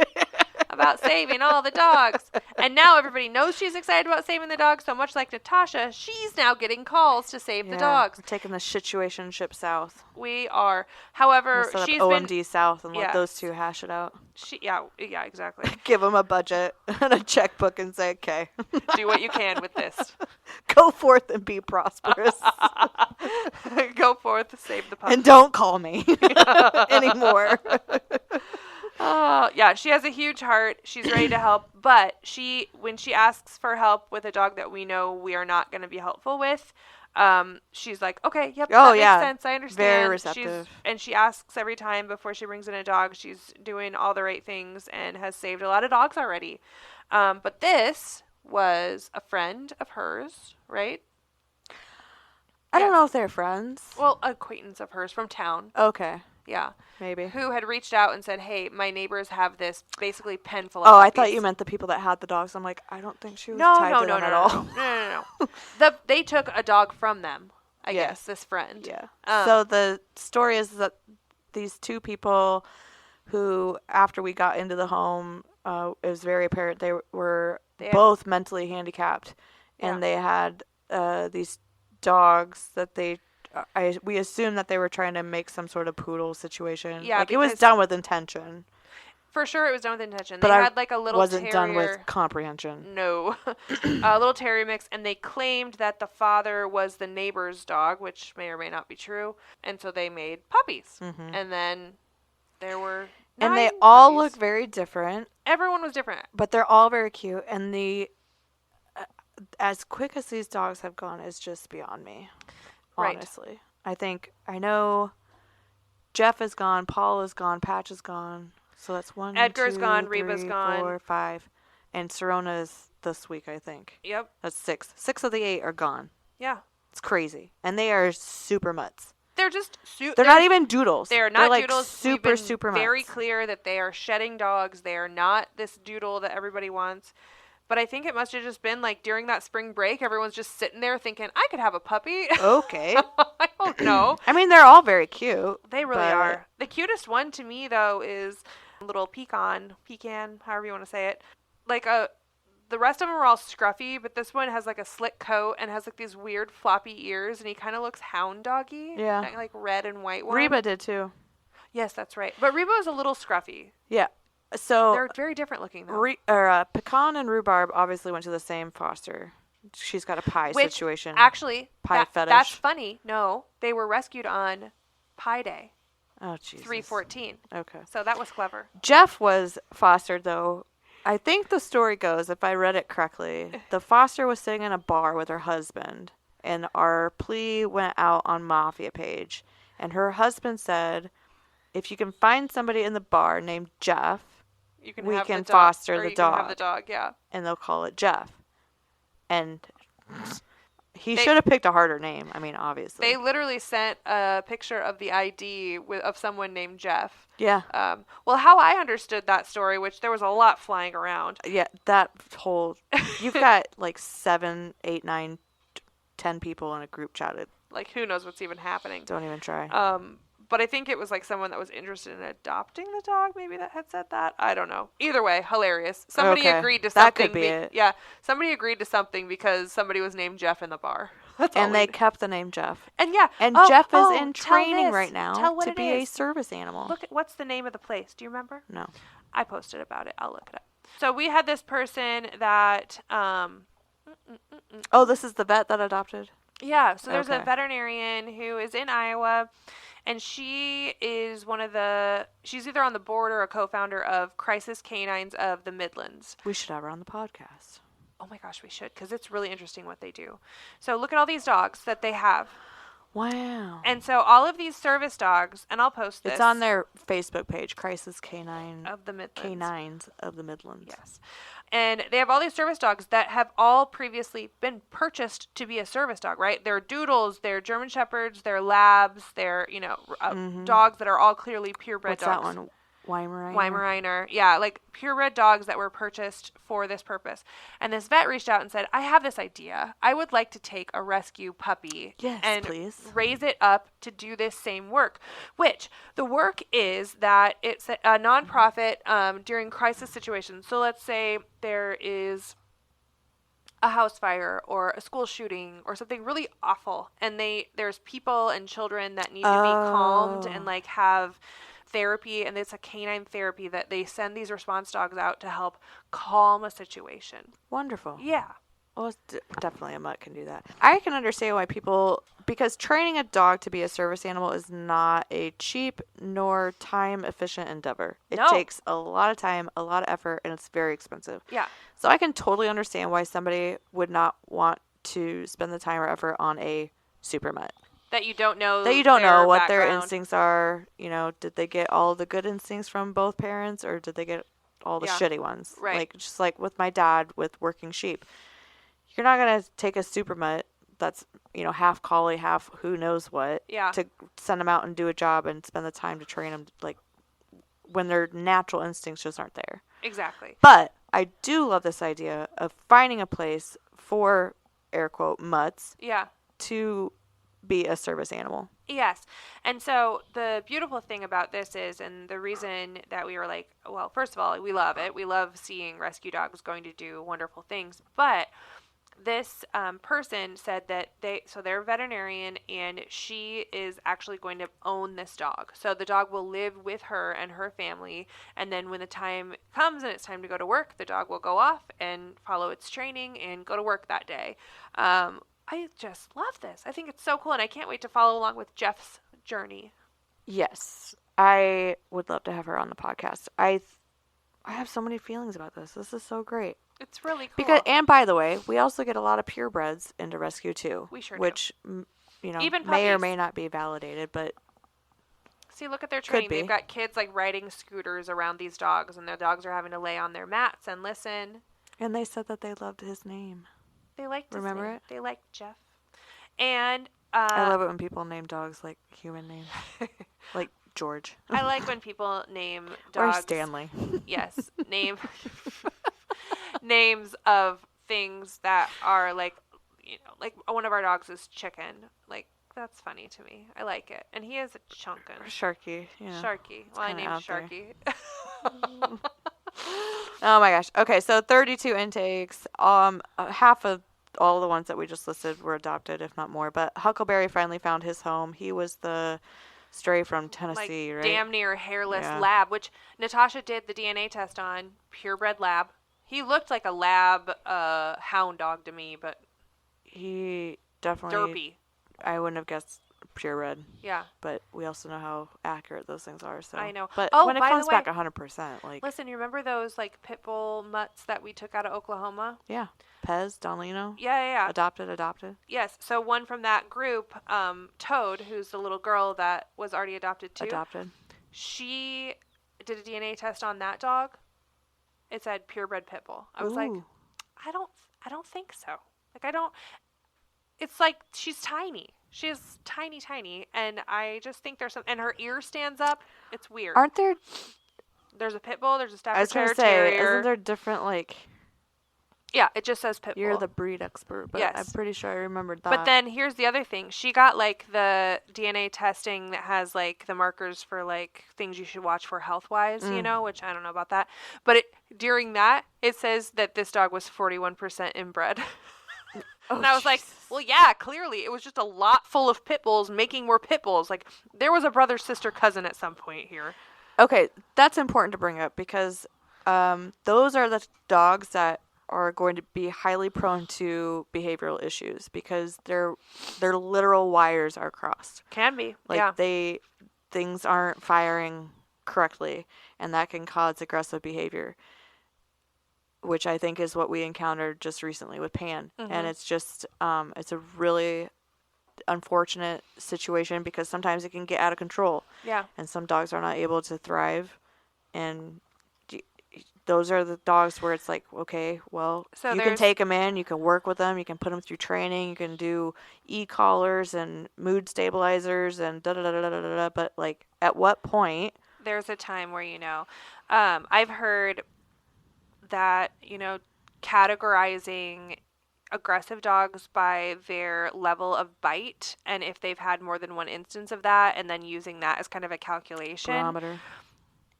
S1: about saving all the dogs. And now everybody knows she's excited about saving the dogs, so much like Natasha, she's now getting calls to save the dogs.
S2: We're taking the situation ship south.
S1: We are. However,
S2: we'll
S1: she's
S2: OMD south and let
S1: yes.
S2: those two hash it out.
S1: Yeah, exactly.
S2: Give them a budget and a checkbook and say, okay.
S1: Do what you can with this.
S2: Go forth and be prosperous.
S1: Go forth, save the pup.
S2: And don't call me anymore.
S1: Yeah, she has a huge heart. She's ready to help, but when she asks for help with a dog that we know we are not going to be helpful with, she's like, okay, yep, that makes sense. I understand.
S2: Very receptive.
S1: And she asks every time before she brings in a dog. She's doing all the right things and has saved a lot of dogs already. But this was a friend of hers, right?
S2: I don't know if they're friends.
S1: Well, acquaintance of hers from town.
S2: Okay.
S1: Yeah.
S2: Maybe.
S1: Who had reached out and said, hey, my neighbors have this basically pen full of
S2: puppies.
S1: puppies.
S2: I thought you meant the people that had the dogs. I'm like, I don't think she was tied to them at all.
S1: No. They took a dog from them, I guess, this friend.
S2: Yeah. So the story is that these two people who, after we got into the home, it was very apparent they were both mentally handicapped. And they had these dogs that we assume that they were trying to make some sort of poodle situation.
S1: Yeah,
S2: like it was done with intention.
S1: For sure, it was done with intention.
S2: But
S1: They
S2: I
S1: had like a little
S2: wasn't done with
S1: terrier.
S2: comprehension.
S1: No, a little terrier mix, and they claimed that the father was the neighbor's dog, which may or may not be true. And so they made puppies, and then there were
S2: And they
S1: 9
S2: all
S1: puppies.
S2: look very different,
S1: Everyone was different.
S2: but they're all very cute. And as quick as these dogs have gone is just beyond me.
S1: Right.
S2: Honestly, I know Jeff is gone, Paul is gone, Patch is gone. So that's 1,
S1: Edgar's
S2: 2,
S1: gone,
S2: 3,
S1: Reba's gone.
S2: 4, 5, and Serona is this week, I think.
S1: Yep.
S2: That's 6. 6 of the 8 are gone.
S1: Yeah.
S2: It's crazy, and they are super mutts.
S1: They're just
S2: They're not even doodles.
S1: They're not
S2: like
S1: doodles.
S2: super
S1: We've been
S2: super
S1: very
S2: mutts.
S1: clear that they are shedding dogs. They are not this doodle that everybody wants. But I think it must have just been like during that spring break, everyone's just sitting there thinking, I could have a puppy.
S2: Okay.
S1: I don't know.
S2: I mean, they're all very cute.
S1: They really
S2: but-
S1: are. The cutest one to me, though, is little pecan, however you want to say it. Like the rest of them are all scruffy, but this one has like a slick coat and has like these weird floppy ears, and he kind of looks hound doggy.
S2: Yeah.
S1: That, like red and white one.
S2: Reba did too.
S1: Yes, that's right. But Reba is a little scruffy.
S2: Yeah. So
S1: They're very different looking, though.
S2: Pecan and Rhubarb obviously went to the same foster. She's got a pie
S1: Which,
S2: situation.
S1: actually,
S2: Pie fetish.
S1: that's funny. No, they were rescued on Pie Day,
S2: Oh, Jesus.
S1: 3/14.
S2: Okay.
S1: So that was clever.
S2: Jeff was fostered, though. I think the story goes, if I read it correctly, the foster was sitting in a bar with her husband, and our plea went out on Mafia Page. And her husband said, if you can find somebody in the bar named Jeff,
S1: You can
S2: we
S1: have
S2: can
S1: the dog,
S2: foster
S1: or
S2: the
S1: you can have the
S2: dog.
S1: dog, yeah.
S2: and they'll call it Jeff. And he
S1: They-
S2: should have picked a harder name. I mean, obviously.
S1: They literally sent a picture of the ID of someone named Jeff.
S2: Yeah.
S1: Well, how I understood that story, which there was a lot flying around.
S2: Yeah, that whole... You've got like 7, 8, 9, 10 people in a group chat.
S1: Like, who knows what's even happening.
S2: Don't even try.
S1: But I think it was like someone that was interested in adopting the dog, maybe that had said that. I don't know. Either way, hilarious. Somebody
S2: Okay.
S1: agreed to
S2: That
S1: something.
S2: could be it.
S1: Yeah, somebody agreed to something because somebody was named Jeff in the bar. That's all
S2: And
S1: we
S2: they
S1: knew.
S2: kept the name Jeff.
S1: And yeah.
S2: And
S1: oh,
S2: Jeff is
S1: oh,
S2: in
S1: tell
S2: training
S1: this.
S2: right now
S1: Tell what
S2: to
S1: it
S2: be a
S1: is.
S2: service animal.
S1: Look at what's the name of the place. Do you remember?
S2: No.
S1: I posted about it. I'll look it up. So we had this person that
S2: Oh, this is the vet that adopted?
S1: yeah, so there's a
S2: Okay.
S1: veterinarian who is in Iowa, and she is she's either on the board or a co-founder of Crisis Canines of the Midlands.
S2: We should have her on the podcast.
S1: Oh my gosh, we should, because it's really interesting what they do. So look at all these dogs that they have.
S2: Wow.
S1: And so all of these service dogs, and I'll post this.
S2: It's on their Facebook page, Crisis Canine
S1: Of the Midlands.
S2: Canines of the Midlands.
S1: Yes. And they have all these service dogs that have all previously been purchased to be a service dog, right? They're doodles, they're German shepherds, they're labs, they're, dogs that are all clearly purebred
S2: What's
S1: dogs.
S2: that one? Weimaraner?
S1: Weimaraner. Yeah, like purebred dogs that were purchased for this purpose. And this vet reached out and said, I have this idea. I would like to take a rescue puppy
S2: Yes,
S1: and
S2: please.
S1: raise it up to do this same work. Which the work is that it's a nonprofit during crisis situations. So let's say there is a house fire or a school shooting or something really awful, and there's people and children that need to be calmed and like have therapy, and it's a canine therapy that they send these response dogs out to help calm a situation.
S2: Wonderful.
S1: Yeah.
S2: Well, definitely a mutt can do that. I can understand why because training a dog to be a service animal is not a cheap nor time efficient endeavor. It
S1: No.
S2: takes a lot of time, a lot of effort, and it's very expensive.
S1: Yeah.
S2: So I can totally understand why somebody would not want to spend the time or effort on a super mutt.
S1: That you don't know.
S2: That you don't know what their
S1: background.
S2: instincts are. Did they get all the good instincts from both parents, or did they get all the
S1: Yeah.
S2: shitty ones?
S1: Right.
S2: Like, just like with my dad with working sheep. You're not going to take a super mutt that's, half collie, half who knows what,
S1: Yeah.
S2: to send them out and do a job and spend the time to train them, like, when their natural instincts just aren't there.
S1: Exactly.
S2: But I do love this idea of finding a place for, air quote, mutts
S1: Yeah.
S2: to be a service animal.
S1: Yes. And so the beautiful thing about this is, and the reason that we were like, well, first of all, we love it. We love seeing rescue dogs going to do wonderful things. But this person said that they're a veterinarian, and she is actually going to own this dog. So the dog will live with her and her family, and then when the time comes and it's time to go to work, the dog will go off and follow its training and go to work that day. I just love this. I think it's so cool, and I can't wait to follow along with Jeff's journey.
S2: Yes, I would love to have her on the podcast. I have so many feelings about this. This is so great.
S1: It's really cool.
S2: Because, and by the way, we also get a lot of purebreds into rescue too.
S1: We sure
S2: which,
S1: do.
S2: Even may or may not be validated, but
S1: see, look at their training.
S2: Could be.
S1: They've got kids like riding scooters around these dogs, and their dogs are having to lay on their mats and listen.
S2: And they said that they loved his name.
S1: They liked his
S2: Remember
S1: name.
S2: it?
S1: They liked Jeff. And
S2: I love it when people name dogs like human names, like George.
S1: I like when people name
S2: Or
S1: dogs.
S2: Stanley.
S1: Yes, names of things that are like, like one of our dogs is Chicken. Like, that's funny to me. I like it, and he is a chunkin'.
S2: Sharky. Yeah.
S1: Sharky. Well, I
S2: kinda
S1: named
S2: out there.
S1: Sharky.
S2: Oh my gosh. Okay, so 32 intakes. Half of all the ones that we just listed were adopted, if not more. But Huckleberry finally found his home. He was the stray from Tennessee,
S1: like
S2: right?
S1: damn near hairless
S2: Yeah.
S1: lab, which Natasha did the DNA test on. Purebred lab. He looked like a lab hound dog to me, but
S2: He definitely.
S1: derpy.
S2: I wouldn't have guessed purebred,
S1: Yeah.
S2: but we also know how accurate those things are. So
S1: I know.
S2: But
S1: Oh,
S2: when it
S1: by the
S2: comes back
S1: way-
S2: 100%, like
S1: Listen, you remember those like pit bull mutts that we took out of Oklahoma?
S2: yeah, Pez, Donlino,
S1: Yeah.
S2: adopted.
S1: Yes. So one from that group, Toad, who's the little girl that was already adopted too.
S2: Adopted.
S1: She did a DNA test on that dog. It said purebred pit bull. I was like,
S2: Ooh.
S1: I don't think so. Like, I don't. It's like she's tiny. She's tiny, and I just think there's some. And her ear stands up. It's weird.
S2: Aren't there?
S1: There's a pit bull. There's a
S2: I was
S1: Staffordshire
S2: gonna say,
S1: Terrier.
S2: isn't there different like?
S1: Yeah, it just says pit bull.
S2: You're the breed expert, but
S1: Yes.
S2: I'm pretty sure I remembered that.
S1: But then here's the other thing. She got like the DNA testing that has like the markers for like things you should watch for health wise, which I don't know about that. But during that, it says that this dog was 41% inbred. And I was like, well, yeah, clearly it was just a lot full of pit bulls making more pit bulls. Like, there was a brother, sister, cousin at some point here.
S2: Okay, that's important to bring up because those are the dogs that are going to be highly prone to behavioral issues because their literal wires are crossed.
S1: Can be.
S2: Like
S1: yeah.
S2: things aren't firing correctly, and that can cause aggressive behavior, which I think is what we encountered just recently with Pan. And it's just it's a really unfortunate situation because sometimes it can get out of control.
S1: Yeah.
S2: And some dogs are not able to thrive, and those are the dogs where it's like, okay, well,
S1: So
S2: you can take them in, you can work with them, you can put them through training, you can do e-collars and mood stabilizers and da-da-da-da-da-da, but like at what point?
S1: There's a time where, I've heard that, categorizing aggressive dogs by their level of bite, and if they've had more than one instance of that, and then using that as kind of a calculation.
S2: Barometer.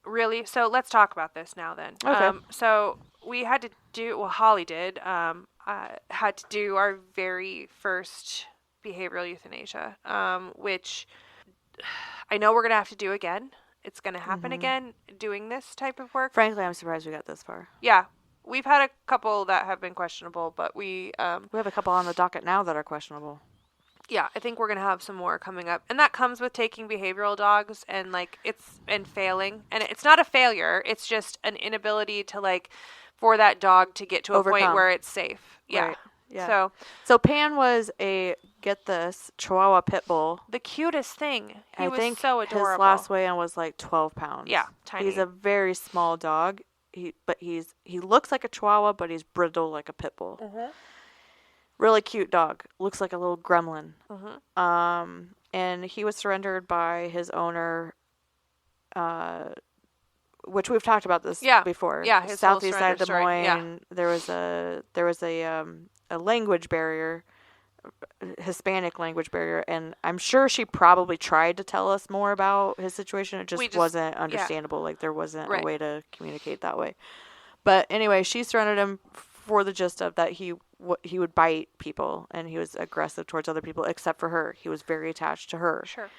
S1: Really? So let's talk about this now then.
S2: Okay.
S1: So we had to do, well, Holly did, had to do our very first behavioral euthanasia, which I know we're going to have to do again. It's going to happen again, doing this type of work.
S2: Frankly, I'm surprised we got this far.
S1: Yeah. We've had a couple that have been questionable, but we
S2: have a couple on the docket now that are questionable.
S1: Yeah, I think we're going to have some more coming up. And that comes with taking behavioral dogs and failing. And it's not a failure. It's just an inability to for that dog to get to a point where it's safe. Yeah.
S2: Right. Yeah. So Pan was get this, Chihuahua Pit Bull.
S1: The cutest thing. He
S2: I
S1: was
S2: think
S1: so adorable.
S2: his last weigh-in was 12 pounds.
S1: Yeah, tiny.
S2: He's a very small dog. He looks like a Chihuahua, but he's brittle like a pit bull. Really cute dog. Looks like a little gremlin. And he was surrendered by his owner, which we've talked about this before.
S1: Yeah, his
S2: southeast side of Des
S1: story.
S2: Moines.
S1: Yeah.
S2: There was a language barrier, Hispanic language barrier, and I'm sure she probably tried to tell us more about his situation. It just wasn't understandable. There wasn't a way to communicate that way. But anyway, she surrendered him for the gist of that he he would bite people, and he was aggressive towards other people, except for her. He was very attached to her.
S1: Sure.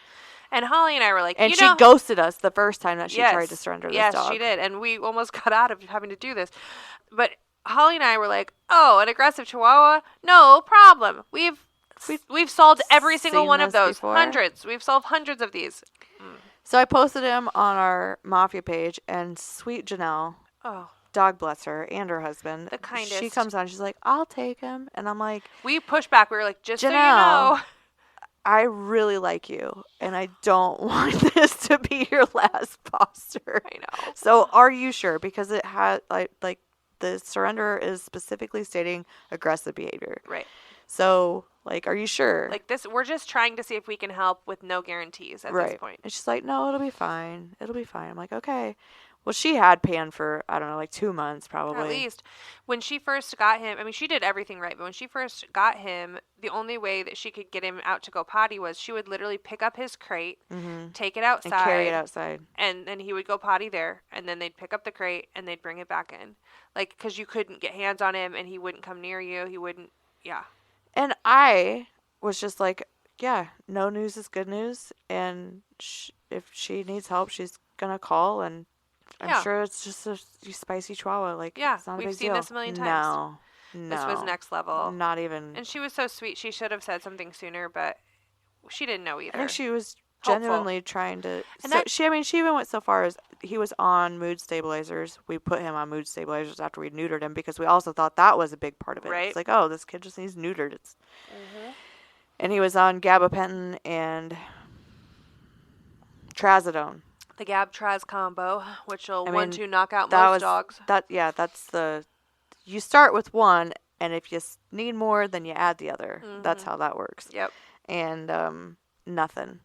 S1: And Holly and I were like,
S2: And
S1: you
S2: she
S1: know,
S2: ghosted us the first time that she tried to surrender this dog.
S1: Yes, she did. And we almost got out of having to do this. But Holly and I were like, oh, an aggressive Chihuahua? No problem. We've solved every single
S2: seen
S1: one of
S2: this
S1: those.
S2: before.
S1: Hundreds. We've solved hundreds of these.
S2: So I posted him on our Mafia page, and sweet Janelle,
S1: Oh,
S2: dog bless her, and her husband,
S1: the kindest.
S2: she comes on, she's like, I'll take him. And I'm like,
S1: we pushed back. We were like, just so you
S2: Janelle,
S1: know.
S2: I really like you, and I don't want this to be your last foster.
S1: I know.
S2: So are you sure? Because it had, like the surrender is specifically stating aggressive behavior.
S1: Right.
S2: So, like, are you sure?
S1: Like this, we're just trying to see if we can help with no guarantees at this point.
S2: And she's like, no, it'll be fine. It'll be fine. I'm like, okay. Well, she had Pan for, I don't know, like 2 months probably.
S1: At least. When she first got him, I mean, she did everything right, but when she first got him, the only way that she could get him out to go potty was she would literally pick up his crate, take it outside.
S2: And carry it outside.
S1: And then he would go potty there, and then they'd pick up the crate, and they'd bring it back in. Like, because you couldn't get hands on him, and he wouldn't come near you. He wouldn't, yeah.
S2: And I was just like, yeah, no news is good news. And if she needs help, she's going to call. And I'm sure it's just a spicy chihuahua. Like,
S1: yeah,
S2: it's not a
S1: we've
S2: big
S1: seen
S2: deal.
S1: this a million times.
S2: No.
S1: This was next level.
S2: Not even.
S1: And she was so sweet. She should have said something sooner, but she didn't know either.
S2: I think she was
S1: Hopeful.
S2: genuinely trying to.
S1: And
S2: she even went so far as he was on mood stabilizers. We put him on mood stabilizers after we neutered him because we also thought that was a big part of it.
S1: Right.
S2: It's like, oh, this kid just needs neutered. And he was on gabapentin and trazodone.
S1: The Gab-Traz combo, which will
S2: I mean,
S1: 1-2 knock out
S2: that
S1: most
S2: was
S1: dogs.
S2: That's the. You start with one, and if you need more, then you add the other. That's how that works.
S1: Yep.
S2: And nothing.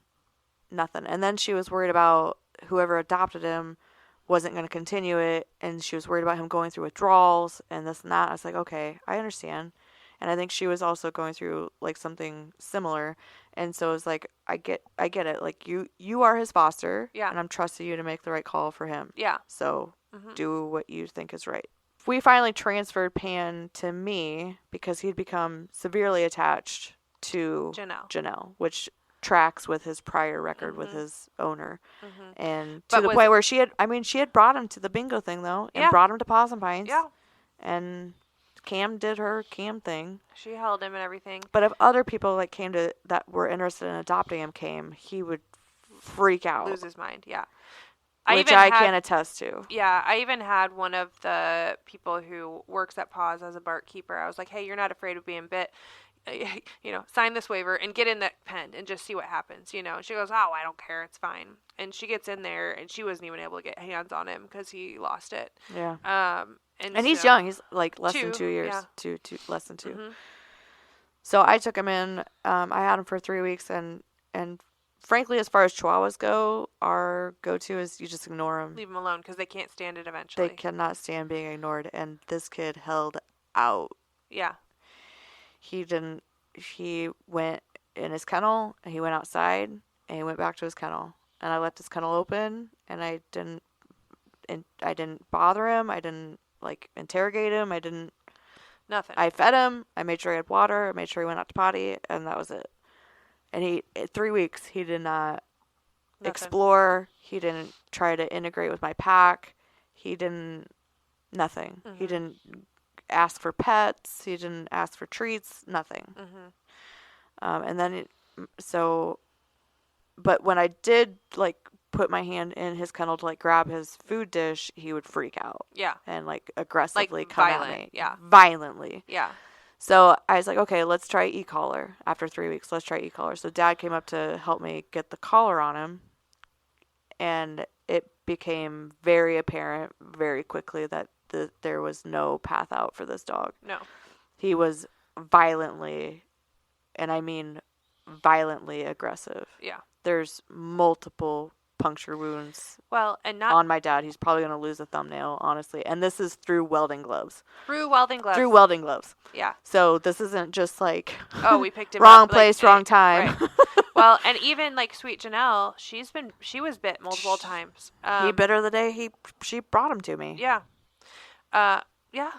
S2: And then she was worried about whoever adopted him wasn't going to continue it, and she was worried about him going through withdrawals and this and that. I was like, okay, I understand. And I think she was also going through like something similar, and so it was like, I get it. Like you are his foster,
S1: Yeah.
S2: and I'm trusting you to make the right call for him.
S1: Yeah.
S2: So do what you think is right. We finally transferred Pan to me because he'd become severely attached to Janelle, which tracks with his prior record with his owner. And to the point where she had brought him to the bingo thing though, and brought him to Possum Pines.
S1: Yeah.
S2: And Cam did her Cam thing.
S1: She held him and everything.
S2: But if other people that were interested in adopting him came, he would freak out.
S1: Lose his mind, yeah.
S2: Which I can attest to.
S1: Yeah, I even had one of the people who works at Paws as a barkeeper. I was like, hey, you're not afraid of being bit. Sign this waiver and get in that pen and just see what happens, And she goes, oh, I don't care. It's fine. And she gets in there and she wasn't even able to get hands on him because he lost it.
S2: Yeah. And
S1: so,
S2: he's young. He's like less than 2 years.
S1: Yeah.
S2: Less than 2. So I took him in. I had him for 3 weeks. And frankly, as far as Chihuahuas go, our go-to is you just ignore them.
S1: Leave them alone because they can't stand it eventually.
S2: They cannot stand being ignored. And this kid held out.
S1: Yeah.
S2: He went in his kennel, and he went outside, and he went back to his kennel. And I left his kennel open, and I didn't bother him. I didn't, interrogate him.
S1: Nothing.
S2: I fed him. I made sure he had water. I made sure he went out to potty, and that was it. And in 3 weeks, he did not explore. He didn't try to integrate with my pack. He didn't, nothing. He didn't ask for pets. He didn't ask for treats. Nothing. And then, but when I did, put my hand in his kennel to, grab his food dish, he would freak out.
S1: Yeah.
S2: And, aggressively come
S1: violent,
S2: at me.
S1: yeah.
S2: Violently.
S1: Yeah.
S2: So I was like, okay, let's try e-collar. After 3 weeks, let's try e-collar. So Dad came up to help me get the collar on him. And it became very apparent very quickly that there was no path out for this dog.
S1: No.
S2: He was violently, and I mean violently aggressive.
S1: Yeah.
S2: There's multiple puncture wounds on my dad. He's probably going to lose a thumbnail, honestly. And this is through welding gloves.
S1: Through welding gloves. Yeah.
S2: So this isn't just
S1: we picked him
S2: wrong
S1: up.
S2: place, wrong time.
S1: Right. Well, and even sweet Janelle, she was bit multiple times.
S2: He bit her the day she brought him to me.
S1: Yeah. Yeah.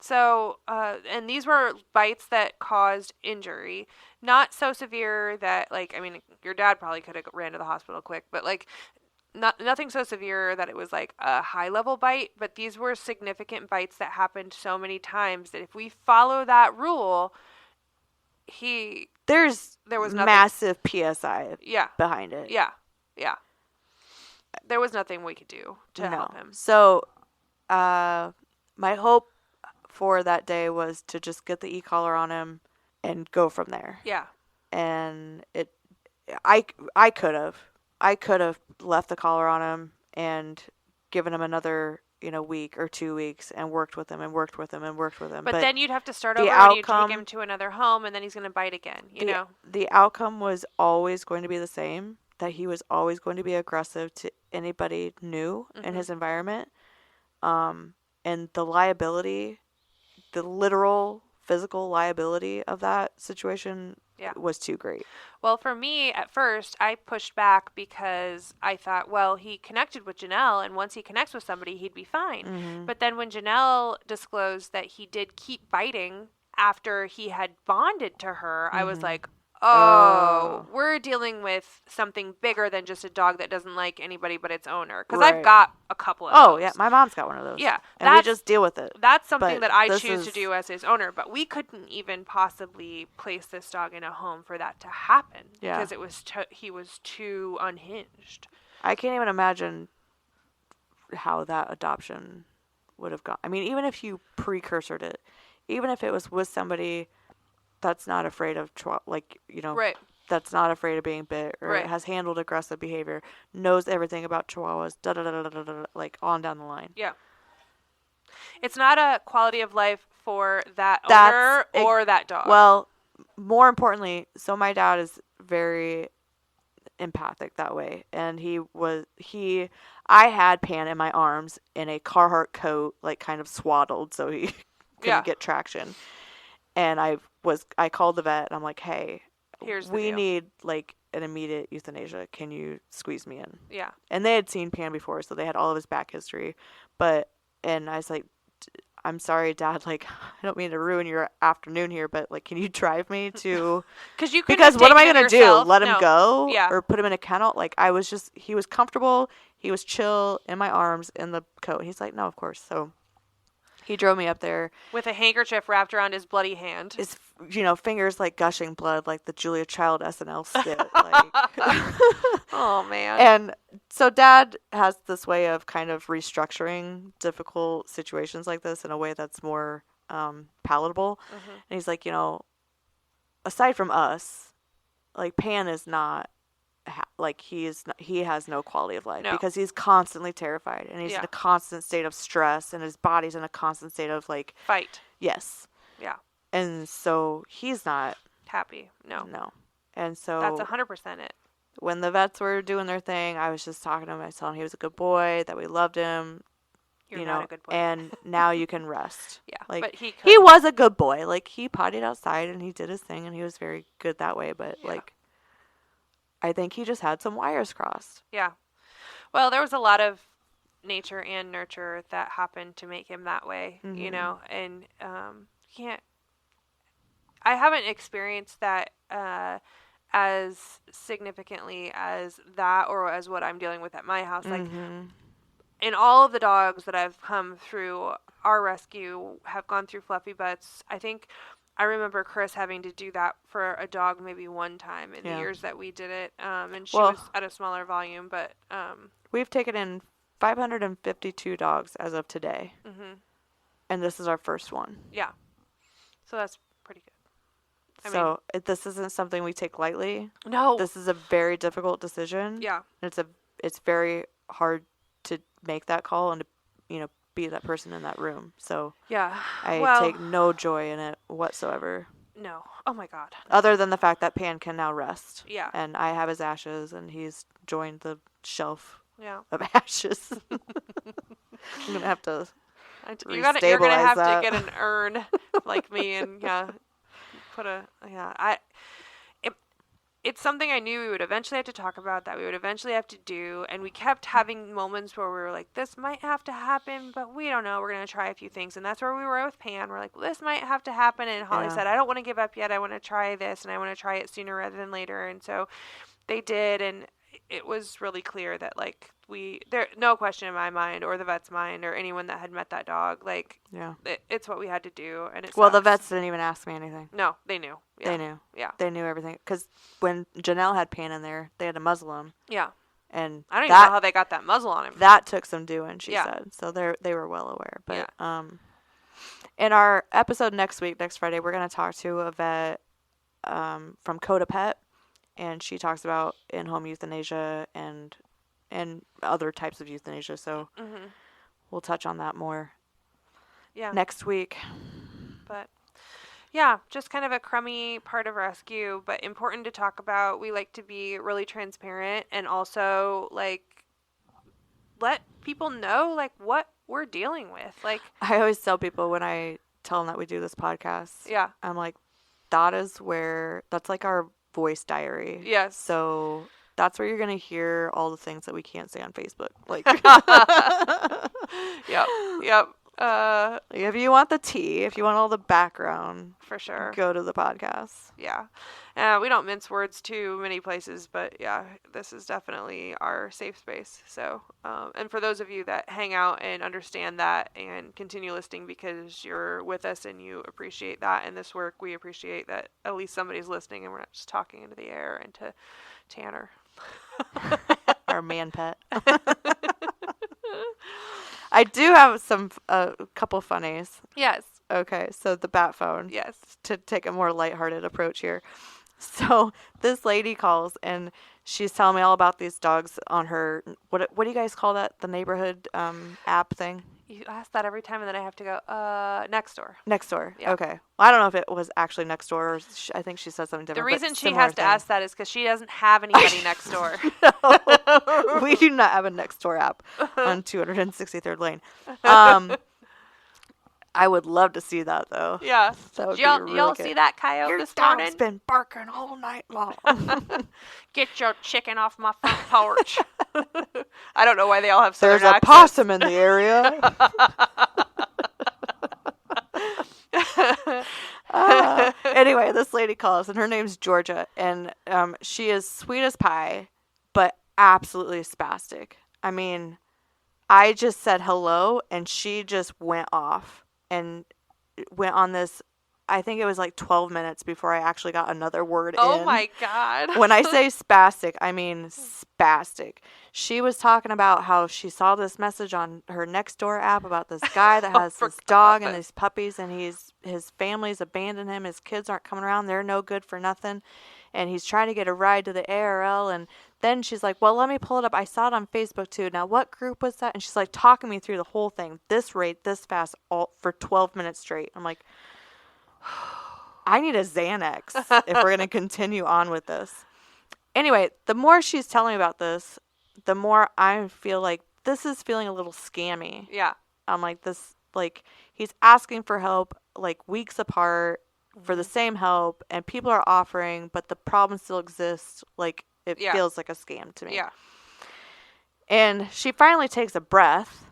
S1: So, and these were bites that caused injury. Not so severe that, like, I mean, your dad probably could have ran to the hospital quick, but, like, nothing so severe that it was, like, a high-level bite. But these were significant bites that happened so many times that if we follow that rule, there was nothing.
S2: Massive PSI
S1: Yeah.
S2: behind it.
S1: Yeah. Yeah. There was nothing we could do to help him.
S2: So, my hope for that day was to just get the e-collar on him and go from there.
S1: Yeah.
S2: And I could have left the collar on him and given him another, week or 2 weeks and worked with him.
S1: But then you'd have to start over and you'd take him to another home and then he's going to bite again, you know?
S2: The outcome was always going to be the same, that he was always going to be aggressive to anybody new in his environment. And the liability, the literal physical liability of that situation was too great.
S1: Well, for me, at first, I pushed back because I thought, well, he connected with Janelle, and once he connects with somebody, he'd be fine.
S2: Mm-hmm.
S1: But then when Janelle disclosed that he did keep biting after he had bonded to her, I was like, oh, we're dealing with something bigger than just a dog that doesn't like anybody but its owner. Because I've got a couple of those.
S2: Oh, yeah. My mom's got one of those.
S1: Yeah.
S2: And we just deal with it.
S1: That's something that I choose to do as his owner. But we couldn't even possibly place this dog in a home for that to happen.
S2: Yeah.
S1: Because he was too unhinged.
S2: I can't even imagine how that adoption would have gone. I mean, even if you precursored it, even if it was with somebody that's not afraid of,
S1: Right.
S2: that's not afraid of being bit, or
S1: Right.
S2: has handled aggressive behavior, knows everything about chihuahuas, like on down the line.
S1: Yeah. It's not a quality of life for that owner or that dog.
S2: Well, more importantly, so my dad is very empathic that way, and I had Pan in my arms in a Carhartt coat, like kind of swaddled so he couldn't get traction. And I called the vet and I'm like, hey, we need like an immediate euthanasia. Can you squeeze me in?
S1: Yeah.
S2: And they had seen Pan before, so they had all of his back history. And I was like, I'm sorry, Dad, like, I don't mean to ruin your afternoon here, but like, can you drive me to, because what am I going to do? Let him go?
S1: Yeah.
S2: Or put him in a kennel? Like, he was comfortable. He was chill in my arms in the coat. He's like, no, of course. So he drove me up there
S1: with a handkerchief wrapped around his bloody hand.
S2: His, fingers like gushing blood, like the Julia Child SNL skit. Like.
S1: Oh man!
S2: And so Dad has this way of kind of restructuring difficult situations like this in a way that's more palatable. Mm-hmm. And he's like, aside from us, like Pan is not. Like he has no quality of life because he's constantly terrified and he's in a constant state of stress and his body's in a constant state of like
S1: fight.
S2: Yes.
S1: Yeah.
S2: And so he's not
S1: happy. No.
S2: And so
S1: that's 100% it.
S2: When the vets were doing their thing, I was just talking to him. I was telling him he was a good boy, that we loved him.
S1: You're not a good boy.
S2: And now you can rest.
S1: Yeah.
S2: Like
S1: but
S2: he was a good boy. Like he pottied outside and he did his thing and he was very good that way. But like. I think he just had some wires crossed.
S1: Yeah. Well, there was a lot of nature and nurture that happened to make him that way, and I haven't experienced that as significantly as that or as what I'm dealing with at my house. Like, in all of the dogs that I've come through our rescue have gone through fluffy butts. I remember Chris having to do that for a dog maybe one time in the years that we did it, and she was at a smaller volume. But
S2: we've taken in 552 dogs as of today, and this is our first one.
S1: Yeah, so that's pretty good.
S2: This isn't something we take lightly.
S1: No,
S2: this is a very difficult decision.
S1: Yeah,
S2: it's very hard to make that call and to be that person in that room. So
S1: yeah,
S2: I take no joy in it whatsoever.
S1: No. Oh my God.
S2: Other than the fact that Pan can now rest.
S1: Yeah.
S2: And I have his ashes and he's joined the shelf of ashes. I'm gonna have to
S1: you're gonna have to get an urn like me and put it's something I knew we would eventually have to talk about, that we would eventually have to do, and we kept having moments where we were like, this might have to happen, but we don't know. We're going to try a few things, and that's where we were with Pan. We're like, well, this might have to happen, and Holly said, I don't want to give up yet. I want to try this, and I want to try it sooner rather than later, and so they did, and it was really clear that, like, there no question in my mind or the vet's mind or anyone that had met that dog, like,
S2: Yeah.
S1: it's what we had to do, and
S2: Well, the
S1: sucks.
S2: vets didn't even ask me anything.
S1: No, they knew. Yeah.
S2: They knew.
S1: Yeah.
S2: They knew everything. Because when Janelle had Pan in there, they had to muzzle him.
S1: Yeah.
S2: And
S1: I don't even know how they got that muzzle on him.
S2: that took some doing, she
S1: Yeah.
S2: said. So they were well aware. But in our episode next Friday, we're going to talk to a vet from Coda Pet. And she talks about in-home euthanasia and other types of euthanasia. So we'll touch on that more next week.
S1: But yeah, just kind of a crummy part of rescue, but important to talk about. We like to be really transparent and also, like, let people know, like, what we're dealing with. Like,
S2: I always tell people when I tell them that we do this podcast, I'm like, that's like our voice diary.
S1: Yes.
S2: So that's where you're going to hear all the things that we can't say on Facebook. Like,
S1: Yep.
S2: If you want the tea, if you want all the background,
S1: For sure.
S2: go to the podcast.
S1: Yeah. We don't mince words too many places, but yeah, this is definitely our safe space. So, and for those of you that hang out and understand that and continue listening because you're with us and you appreciate that and this work, we appreciate that at least somebody's listening and we're not just talking into the air and to Tanner.
S2: Our man pet. I do have a couple funnies.
S1: Yes.
S2: Okay, so the bat phone.
S1: Yes.
S2: To take a more lighthearted approach here. So this lady calls and she's telling me all about these dogs on her, what do you guys call that? The neighborhood app thing?
S1: You ask that every time and then I have to go, Nextdoor.
S2: Nextdoor.
S1: Yeah.
S2: Okay. Well, I don't know if it was actually Nextdoor or I think she said something different.
S1: The reason
S2: but
S1: she
S2: similar
S1: has to
S2: thing.
S1: ask that is because she doesn't have anybody next door.
S2: No, we do not have a Nextdoor app on 263rd Lane. I would love to see that though.
S1: Yeah.
S2: That would
S1: Y'all,
S2: be really
S1: y'all
S2: good.
S1: see that coyote
S2: Your
S1: this
S2: dog's
S1: morning?
S2: been barking all night long.
S1: Get your chicken off my front porch. I don't know why they all have southern
S2: There's a
S1: accents.
S2: possum in the area. Anyway, this lady calls and her name's Georgia and she is sweet as pie, but absolutely spastic. I mean, I just said hello and she just went off and went on this. I think it was like 12 minutes before I actually got another word in.
S1: Oh my God.
S2: When I say spastic, I mean spastic. She was talking about how she saw this message on her Nextdoor app about this guy that has this dog and these puppies and his family's abandoned him. His kids aren't coming around. They're no good for nothing. And he's trying to get a ride to the ARL. And then she's like, well, let me pull it up. I saw it on Facebook too. Now, what group was that? And she's like talking me through the whole thing. This rate, this fast, all for 12 minutes straight. I'm like, I need a Xanax if we're going to continue on with this. Anyway, the more she's telling me about this, the more I feel like this is feeling a little scammy.
S1: Yeah.
S2: I'm like, he's asking for help like weeks apart for the same help and people are offering, but the problem still exists. Like it feels like a scam to me.
S1: Yeah.
S2: And she finally takes a breath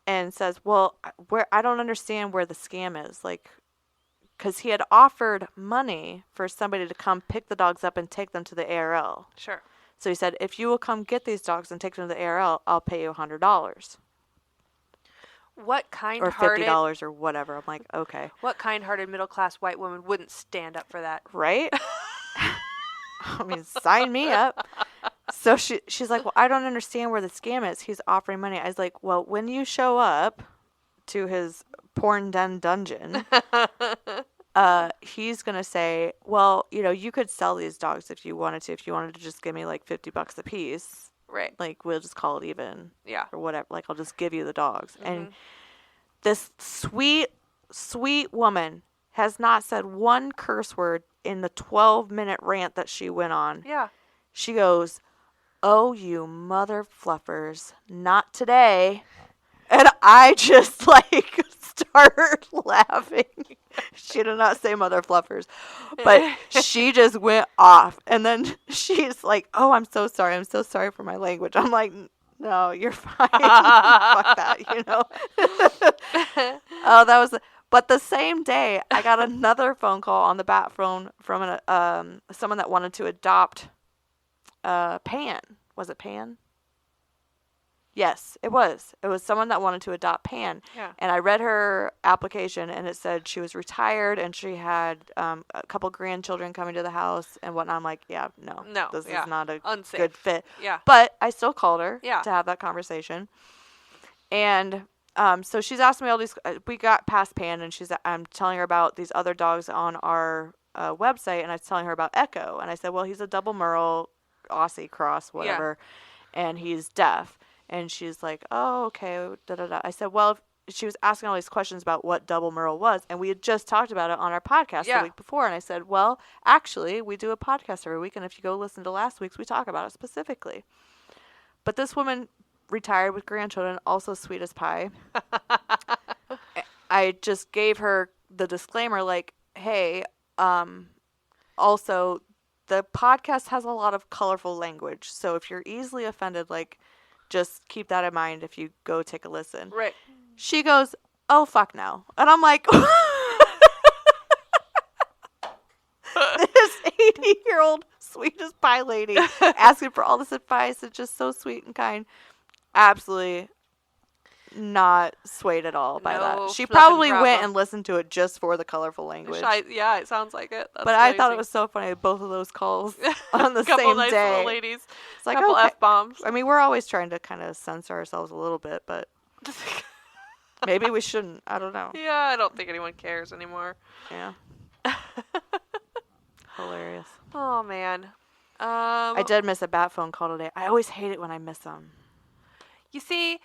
S2: and says, well, I don't understand where the scam is. Like, because he had offered money for somebody to come pick the dogs up and take them to the ARL.
S1: Sure.
S2: So he said, if you will come get these dogs and take them to the ARL, I'll pay you $100.
S1: What kind-hearted...
S2: Or $50 or whatever. I'm like, okay.
S1: What kind-hearted middle-class white woman wouldn't stand up for that?
S2: Right? I mean, sign me up. So she's like, well, I don't understand where the scam is. He's offering money. I was like, well, when you show up to his porn den dungeon, he's going to say, well, you could sell these dogs if you wanted to just give me like $50 a piece.
S1: Right.
S2: Like, we'll just call it even.
S1: Yeah.
S2: Or whatever. Like, I'll just give you the dogs. Mm-hmm. And this sweet, sweet woman has not said one curse word in the 12-minute rant that she went on.
S1: Yeah.
S2: She goes, oh, you mother fluffers, not today. And I just, like, start laughing. She did not say mother fluffers, but she just went off. And then she's like, oh, I'm so sorry. I'm so sorry for my language. I'm like, no, you're fine. Fuck that, you know? Oh, that was... But the same day, I got another phone call on the bat phone from someone that wanted to adopt Pan. Was it Pan? Yes, it was. It was someone that wanted to adopt Pan.
S1: Yeah.
S2: And I read her application, and it said she was retired, and she had a couple grandchildren coming to the house and whatnot. I'm like, yeah, no. This is not a
S1: unsafe.
S2: good fit.
S1: Yeah.
S2: But I still called her
S1: Yeah.
S2: to have that conversation. And so she's asking me all these... we got past Pan, and I'm telling her about these other dogs on our website, and I was telling her about Echo. And I said, well, he's a double Merle, Aussie cross, whatever, and he's deaf. And she's like, oh, okay, da-da-da. I said, well, she was asking all these questions about what double Merle was, and we had just talked about it on our podcast the week before. And I said, well, actually, we do a podcast every week, and if you go listen to last week's, we talk about it specifically. But this woman, retired with grandchildren, also sweet as pie. I just gave her the disclaimer, like, hey, also, the podcast has a lot of colorful language, so if you're easily offended, like, just keep that in mind if you go take a listen.
S1: Right.
S2: She goes, oh, fuck no. And I'm like, this 80-year-old sweet as pie lady asking for all this advice. It's just so sweet and kind. Absolutely not swayed at all by that. She probably went and listened to it just for the colorful language.
S1: Yeah, it sounds like it. That's
S2: but I thought it was so funny, both of those calls on the
S1: couple
S2: same
S1: nice
S2: day.
S1: Little ladies.
S2: It's like,
S1: couple
S2: okay.
S1: F-bombs.
S2: I mean, we're always trying to kind of censor ourselves a little bit, but maybe we shouldn't. I don't know.
S1: Yeah, I don't think anyone cares anymore.
S2: Yeah. Hilarious.
S1: Oh, man.
S2: I did miss a bat phone call today. I always hate it when I miss them.
S1: You see,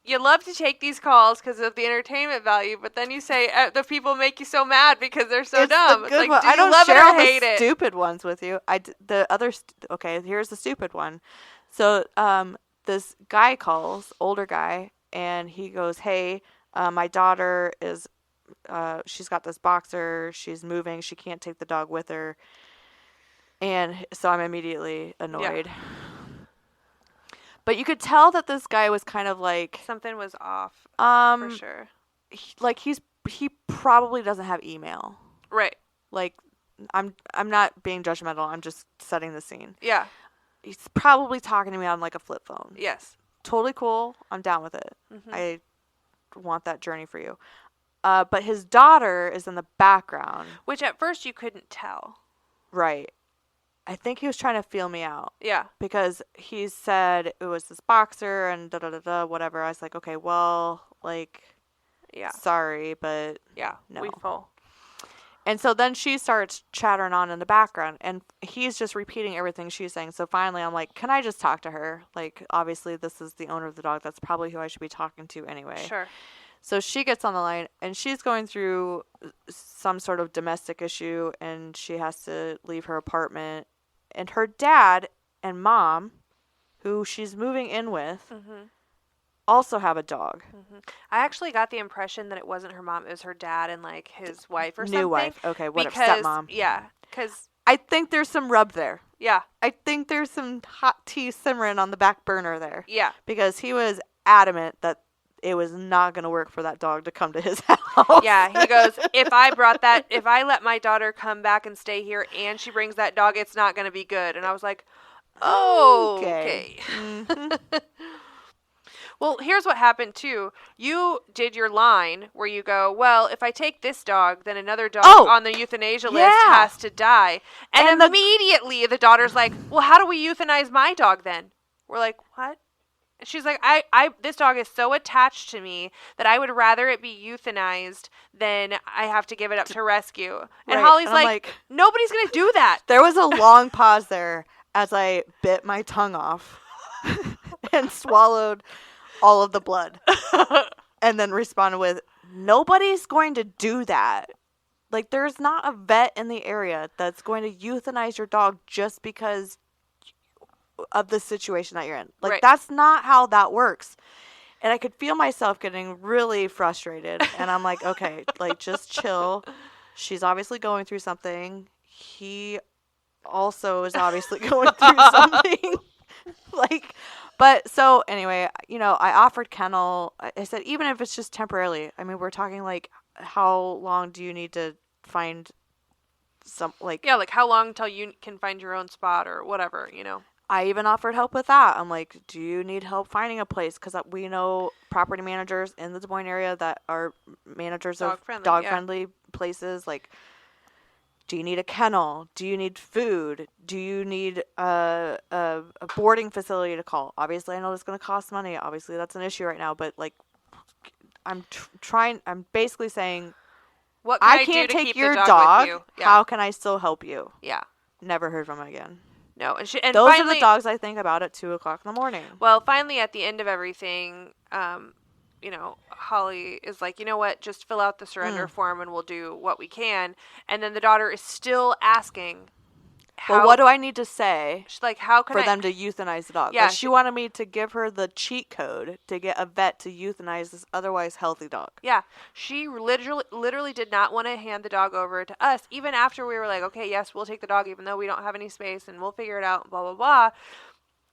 S1: you love to take these calls because of the entertainment value, but then you say the people make you so mad because they're so dumb.
S2: It's like,
S1: do
S2: I
S1: you
S2: don't
S1: love
S2: share
S1: it
S2: all
S1: or hate
S2: the
S1: it?
S2: stupid ones with you. Okay, here's the stupid one. So this guy calls, older guy, and he goes, hey, my daughter is, she's got this boxer. She's moving. She can't take the dog with her. And so I'm immediately annoyed. Yeah. But you could tell that this guy was kind of like...
S1: something was off, for sure.
S2: He probably doesn't have email.
S1: Right.
S2: Like, I'm not being judgmental. I'm just setting the scene.
S1: Yeah.
S2: He's probably talking to me on, like, a flip phone.
S1: Yes.
S2: Totally cool. I'm down with it.
S1: Mm-hmm.
S2: I want that journey for you. But his daughter is in the background.
S1: Which at first you couldn't tell.
S2: Right. I think he was trying to feel me out.
S1: Yeah.
S2: Because he said it was this boxer and da-da-da-da, whatever. I was like, okay, well, like,
S1: yeah,
S2: sorry, but
S1: yeah,
S2: no.
S1: we full.
S2: And so then she starts chattering on in the background, and he's just repeating everything she's saying. So finally I'm like, can I just talk to her? Like, obviously this is the owner of the dog. That's probably who I should be talking to anyway.
S1: Sure.
S2: So she gets on the line, and she's going through some sort of domestic issue, and she has to leave her apartment. And her dad and mom, who she's moving in with,
S1: mm-hmm.
S2: also have a dog.
S1: Mm-hmm. I actually got the impression that it wasn't her mom. It was her dad and, like, his wife or something.
S2: New wife. Okay, whatever.
S1: Because,
S2: stepmom.
S1: Yeah. Because...
S2: I think there's some rub there.
S1: Yeah.
S2: I think there's some hot tea simmering on the back burner there.
S1: Yeah.
S2: Because he was adamant that it was not going to work for that dog to come to his house.
S1: Yeah, he goes, if I let my daughter come back and stay here and she brings that dog, it's not going to be good. And I was like, oh, okay.
S2: Mm-hmm.
S1: Well, here's what happened, too. You did your line where you go, well, if I take this dog, then another dog on the euthanasia list has to die. And immediately the daughter's like, well, how do we euthanize my dog then? We're like, what? She's like, this dog is so attached to me that I would rather it be euthanized than I have to give it up to rescue. And
S2: right.
S1: Holly's
S2: and
S1: like, nobody's going to do that.
S2: There was a long pause there as I bit my tongue off and swallowed all of the blood. And then responded with, nobody's going to do that. Like, there's not a vet in the area that's going to euthanize your dog just because of the situation that you're in. Like,
S1: right.
S2: That's not how that works. And I could feel myself getting really frustrated. And I'm like, okay, like, just chill. She's obviously going through something. He also is obviously going through something. Like, but so anyway, I offered kennel. I said, even if it's just temporarily, I mean, we're talking like, how long do you need to find some, like,
S1: Yeah, like how long until you can find your own spot or whatever,
S2: I even offered help with that. I'm like, do you need help finding a place? Because we know property managers in the Des Moines area that are managers of dog-friendly places. Like, do you need a kennel? Do you need food? Do you need a boarding facility to call? Obviously, I know it's going to cost money. Obviously, that's an issue right now. But, like, I'm basically saying,
S1: what can
S2: I
S1: do
S2: can't
S1: to
S2: take
S1: keep
S2: your
S1: the
S2: dog.
S1: with you? Yeah.
S2: How can I still help you?
S1: Yeah.
S2: Never heard from him again.
S1: No, and
S2: those
S1: finally,
S2: are the dogs I think about at 2:00 in the morning.
S1: Well, finally, at the end of everything, Holly is like, you know what? Just fill out the surrender form, and we'll do what we can. And then the daughter is still asking,
S2: well, what do I need to say?
S1: She's like, how can
S2: for them to euthanize the dog?
S1: Yeah,
S2: like she wanted me to give her the cheat code to get a vet to euthanize this otherwise healthy dog.
S1: Yeah, she literally did not want to hand the dog over to us, even after we were like, okay, yes, we'll take the dog, even though we don't have any space, and we'll figure it out, blah, blah, blah.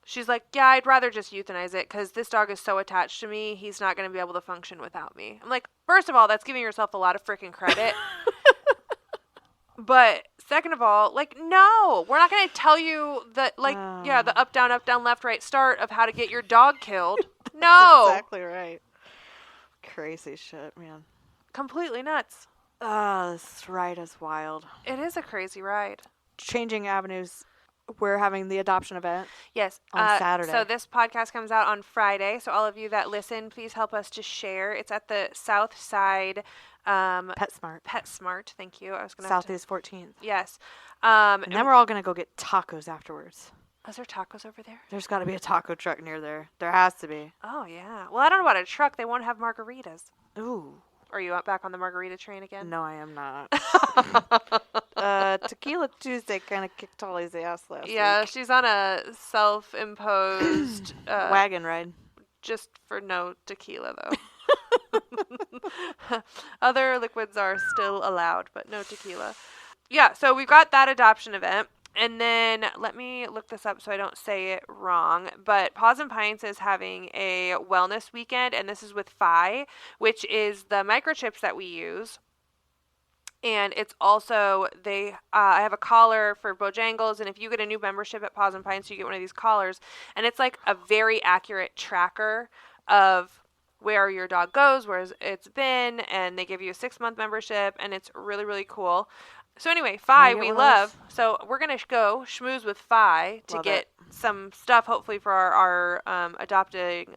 S1: She's like, yeah, I'd rather just euthanize it because this dog is so attached to me, he's not going to be able to function without me. I'm like, first of all, that's giving yourself a lot of freaking credit. But second of all, like, no, we're not going to tell you that, like, the up, down, left, right start of how to get your dog killed. No.
S2: That's exactly right. Crazy shit, man.
S1: Completely nuts.
S2: This ride is wild.
S1: It is a crazy ride.
S2: Changing avenues. We're having the adoption event.
S1: Yes.
S2: On Saturday.
S1: So this podcast comes out on Friday. So all of you that listen, please help us to share. It's at the South Side. PetSmart. Thank you. I was going to
S2: Southeast 14th.
S1: Yes.
S2: And then we're all going to go get tacos afterwards.
S1: Is there tacos over there?
S2: There's got to be a taco truck near there. There has to be.
S1: Oh, yeah. Well, I don't know about a truck. They won't have margaritas.
S2: Ooh.
S1: Are you back on the margarita train again?
S2: No, I am not. Tequila Tuesday kind of kicked Holly's ass last week.
S1: Yeah, she's on a self-imposed...
S2: wagon ride.
S1: Just for no tequila, though. Other liquids are still allowed, but no tequila. Yeah, so we've got that adoption event. And then let me look this up so I don't say it wrong. But Paws and Pints is having a wellness weekend, and this is with Phi, which is the microchips that we use. And it's also, I have a collar for Bojangles, and if you get a new membership at Paws and Pints, you get one of these collars. And it's like a very accurate tracker of where your dog goes, where it's been, and they give you a 6-month membership, and it's really, really cool. So anyway, Phi we love. So we're going to go schmooze with Phi to get some stuff, hopefully, for our adoptable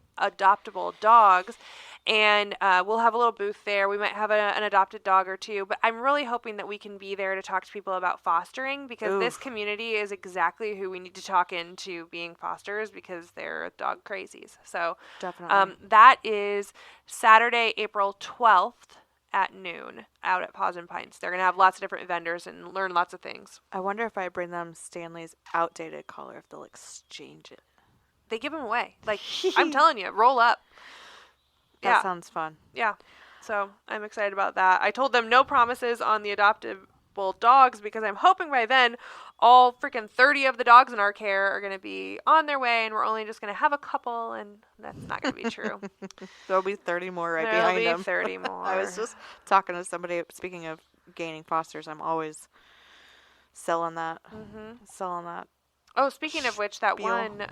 S1: dogs. And we'll have a little booth there. We might have an adopted dog or two. But I'm really hoping that we can be there to talk to people about fostering, because this community is exactly who we need to talk into being fosters, because they're dog crazies. So
S2: definitely.
S1: that is Saturday, April 12th. At noon out at Paws and Pints. They're going to have lots of different vendors and learn lots of things.
S2: I wonder if I bring them Stanley's outdated collar, if they'll exchange it.
S1: They give them away. Like, I'm telling you, roll up.
S2: That sounds fun.
S1: Yeah. So I'm excited about that. I told them no promises on the adoptable dogs, because I'm hoping by then all freaking 30 of the dogs in our care are going to be on their way, and we're only just going to have a couple, and that's not going to be true.
S2: There'll be 30 more behind them.
S1: There'll be 30 more.
S2: I was just talking to somebody, speaking of gaining fosters, I'm always selling that.
S1: Mm-hmm.
S2: Selling that.
S1: Oh, speaking of which, that one,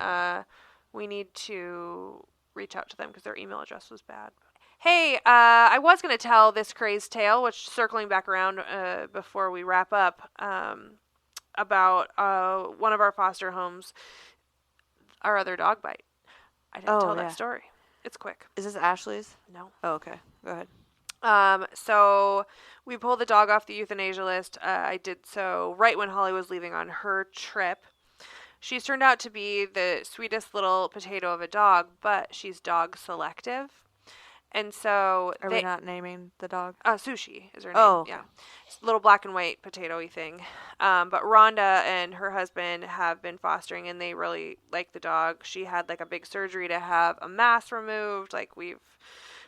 S1: we need to reach out to them because their email address was bad. Hey, I was going to tell this crazed tale, which, circling back around before we wrap up, about one of our foster homes, our other dog bite. I didn't tell that story. It's quick.
S2: Is this Ashley's?
S1: No.
S2: Oh, okay. Go ahead.
S1: So we pulled the dog off the euthanasia list. I did so right when Holly was leaving on her trip. She's turned out to be the sweetest little potato of a dog, but she's dog selective. And so
S2: Are we not naming the dog?
S1: Sushi is her name.
S2: Oh, okay.
S1: Yeah. It's a little black and white potato-y thing. But Rhonda and her husband have been fostering, and they really like the dog. She had like a big surgery to have a mass removed. Like, we've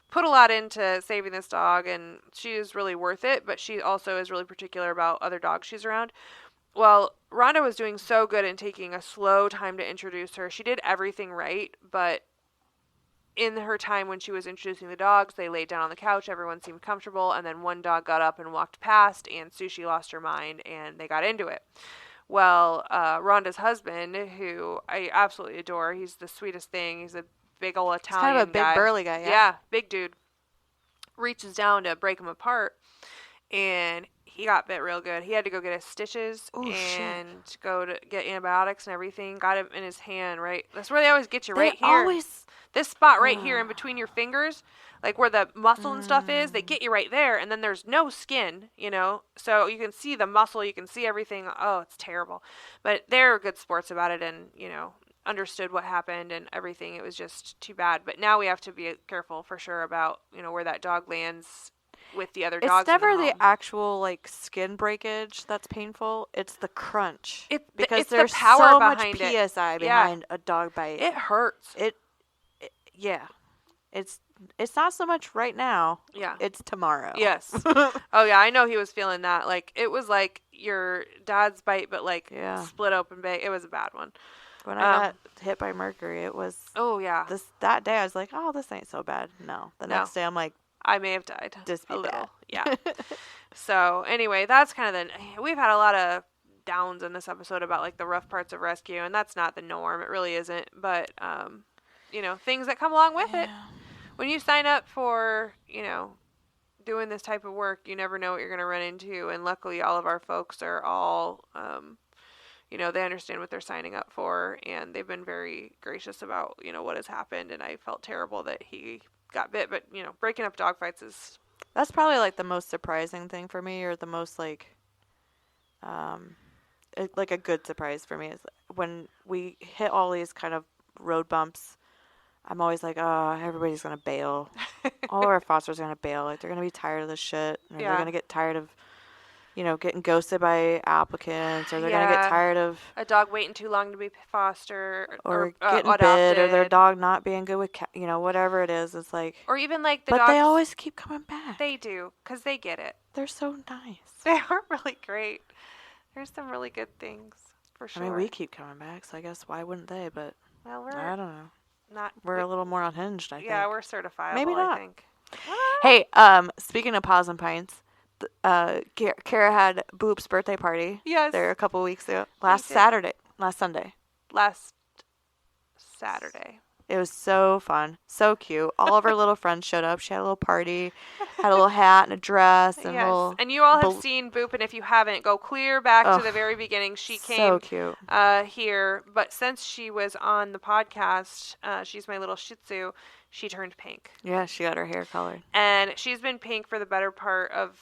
S1: put a lot into saving this dog, and she is really worth it, but she also is really particular about other dogs she's around. Well, Rhonda was doing so good in taking a slow time to introduce her. She did everything right, but in her time when she was introducing the dogs, they laid down on the couch, everyone seemed comfortable, and then one dog got up and walked past, and Sushi lost her mind, and they got into it. Well, Rhonda's husband, who I absolutely adore, he's the sweetest thing, he's a big old Italian
S2: kind of a big
S1: guy.
S2: burly guy, yeah?
S1: Yeah, big dude. Reaches down to break him apart, and he got bit real good. He had to go get his stitches and go to get antibiotics and everything. Got him in his hand, right? That's where they always get you, right here. This spot right here in between your fingers, like where the muscle and stuff is, they get you right there, and then there's no skin, you know, so you can see the muscle, you can see everything. Oh, it's terrible. But they're good sports about it, and, you know, understood what happened and everything. It was just too bad. But now we have to be careful for sure about, you know, where that dog lands with the other dogs.
S2: It's never
S1: in the home.
S2: actual like skin breakage that's painful. It's the crunch. Because
S1: it's
S2: there's
S1: the power
S2: so
S1: behind
S2: much PSI behind a dog bite.
S1: It hurts.
S2: Yeah. It's not so much right now.
S1: Yeah.
S2: It's tomorrow.
S1: Yes. Oh, yeah. I know he was feeling that. Like, it was like your dad's bite, but like split open big. It was a bad one.
S2: When I got hit by mercury, it was.
S1: Oh, yeah.
S2: That day, I was like, oh, this ain't so bad. No. The next day, I'm like,
S1: I may have died.
S2: Just
S1: a little.
S2: bad.
S1: Yeah. So, anyway, that's kind of we've had a lot of downs in this episode about like the rough parts of rescue, and that's not the norm. It really isn't. But, you know, things that come along with it. When you sign up for, you know, doing this type of work, you never know what you're going to run into. And luckily, all of our folks are all, you know, they understand what they're signing up for, and they've been very gracious about, you know, what has happened. And I felt terrible that he got bit, but, you know, breaking up dog fights is...
S2: That's probably like the most surprising thing for me, or the most like a good surprise for me is when we hit all these kind of road bumps. I'm always like, oh, everybody's going to bail. All of our fosters are going to bail. Like, they're going to be tired of this shit. And they're going to get tired of, you know, getting ghosted by applicants. Or they're going to get tired of...
S1: a dog waiting too long to be fostered.
S2: Or getting bit. Or their dog not being good with, you know, whatever it is. It's like...
S1: Or even like the
S2: dogs...
S1: But
S2: they always keep coming back.
S1: They do. Because they get it.
S2: They're so nice.
S1: They are really great. There's some really good things, for sure.
S2: I mean, we keep coming back, so I guess why wouldn't they? But...
S1: Well,
S2: I don't know.
S1: We're
S2: a little more unhinged, I think.
S1: Yeah, we're certifiable,
S2: Maybe not.
S1: I think.
S2: Hey, speaking of paws and pints, Kara had Boop's birthday party.
S1: Yes.
S2: There a couple weeks ago. Last Sunday.
S1: Last Saturday.
S2: It was so fun. So cute. All of her little friends showed up. She had a little party, had a little hat and a dress. And
S1: yes. And you all have seen Boop, and if you haven't, go clear back to the very beginning. She came
S2: so cute.
S1: Here, but since she was on the podcast, she's my little Shih Tzu, she turned pink.
S2: Yeah, she got her hair colored.
S1: And she's been pink for the better part of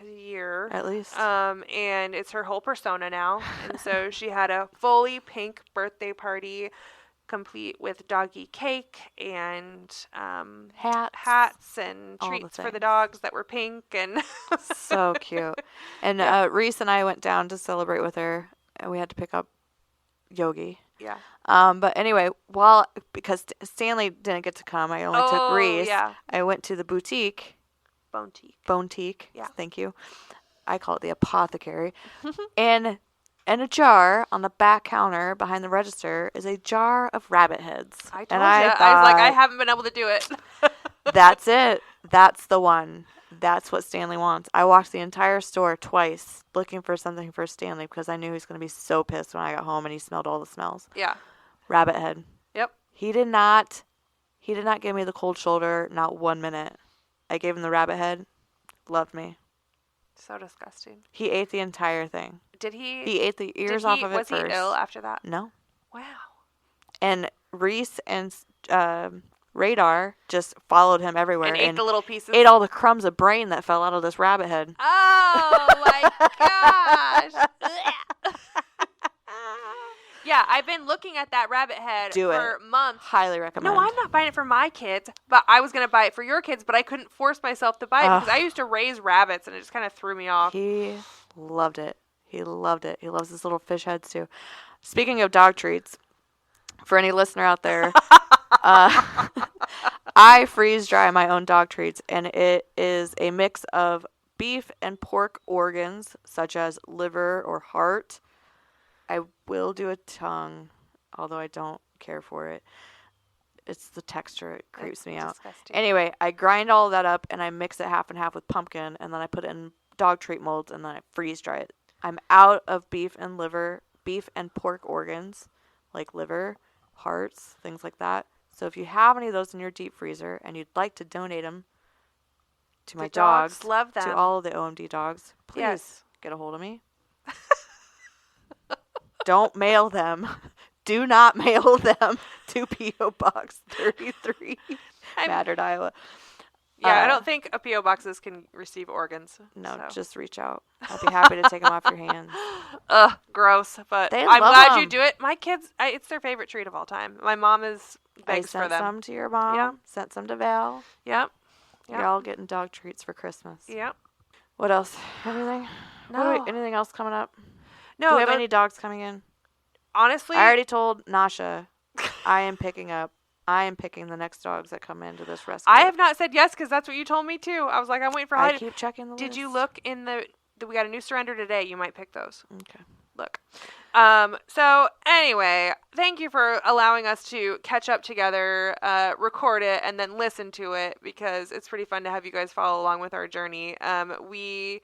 S1: a year.
S2: At least.
S1: And it's her whole persona now. And so she had a fully pink birthday party, complete with doggy cake and hats and treats for the dogs that were pink, and
S2: so cute. And Reese and I went down to celebrate with her, and we had to pick up Yogi.
S1: Yeah.
S2: But anyway, because Stanley didn't get to come, I only took Reese.
S1: Yeah.
S2: I went to the boutique. Bonetique.
S1: Yeah.
S2: Thank you. I call it the apothecary. And in a jar on the back counter behind the register is a jar of rabbit heads.
S1: I told you. I was like, I haven't been able to do it.
S2: That's it. That's the one. That's what Stanley wants. I walked the entire store twice looking for something for Stanley because I knew he was going to be so pissed when I got home and he smelled all the smells.
S1: Yeah.
S2: Rabbit head.
S1: Yep.
S2: He did not give me the cold shoulder, not 1 minute. I gave him the rabbit head. Loved me.
S1: So disgusting.
S2: He ate the entire thing.
S1: Did he?
S2: He ate the ears off of it first.
S1: Was he ill after that?
S2: No.
S1: Wow.
S2: And Reese and Radar just followed him everywhere.
S1: And ate the little pieces?
S2: Ate all the crumbs of brain that fell out of this rabbit head.
S1: Oh, my gosh. Yeah, I've been looking at that rabbit head
S2: Do
S1: for
S2: it.
S1: months.
S2: Highly recommend.
S1: No, I'm not buying it for my kids, but I was going to buy it for your kids, but I couldn't force myself to buy it because I used to raise rabbits and it just kind of threw me off.
S2: He loved it. He loved it. He loves his little fish heads too. Speaking of dog treats, for any listener out there, I freeze dry my own dog treats, and it is a mix of beef and pork organs, such as liver or heart. I will do a tongue, although I don't care for it. It's the texture. It creeps me out.
S1: Disgusting.
S2: Anyway, I grind all of that up, and I mix it half and half with pumpkin, and then I put it in dog treat molds, and then I freeze dry it. I'm out of beef and pork organs, like liver, hearts, things like that. So if you have any of those in your deep freezer and you'd like to donate them to my dogs,
S1: love them.
S2: to all of the OMD dogs, please
S1: Yes.
S2: get a hold of me. Don't mail them. Do not mail them to P.O. Box 33, Mattard, Iowa.
S1: Yeah, I don't think P.O. boxes can receive organs.
S2: No,
S1: so.
S2: just reach out. I'll be happy to take them off your hands.
S1: Ugh, gross. But
S2: They
S1: I'm
S2: love
S1: glad you
S2: 'em.
S1: do it. My kids, it's their favorite treat of all time. My mom
S2: I
S1: begs for
S2: sent
S1: them.
S2: some to your mom.
S1: Yeah.
S2: Sent some to Val.
S1: Yep.
S2: You're all getting dog treats for Christmas.
S1: Yep.
S2: What else? Anything?
S1: No.
S2: Anything else coming up?
S1: No.
S2: Do we have any dogs coming in?
S1: Honestly,
S2: I already told Nasha I am picking the next dogs that come into this rescue.
S1: I have not said yes because that's what you told me too. I was like, I'm waiting for
S2: I
S1: Heidi.
S2: keep checking the list.
S1: Did you look in we got a new surrender today. You might pick those.
S2: Okay.
S1: Look. So anyway, thank you for allowing us to catch up together, record it, and then listen to it because it's pretty fun to have you guys follow along with our journey. We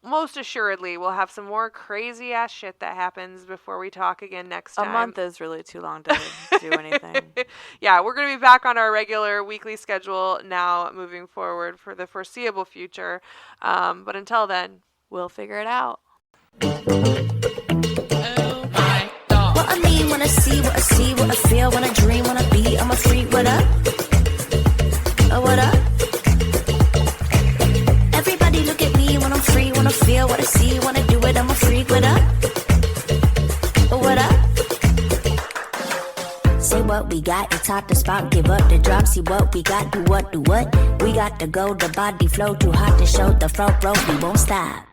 S1: most assuredly will have some more crazy ass shit that happens before we talk again next time.
S2: A month is really too long to do anything.
S1: Yeah, we're going to be back on our regular weekly schedule now moving forward for the foreseeable future. But until then,
S2: We'll figure it out.
S3: Oh my dog.
S4: What I mean when I see, what I see, what I feel, when I dream, when I be, I'm a freak, what up? Oh, what up? Everybody look at me when I'm free, when I feel, what I see, when I do it, I'm a freak, what up? Oh, what up? Say what we got, it's hot to spot, give up the drop, see what we got, do what, we got to go, the body flow, too hot to show, the front row, we won't stop.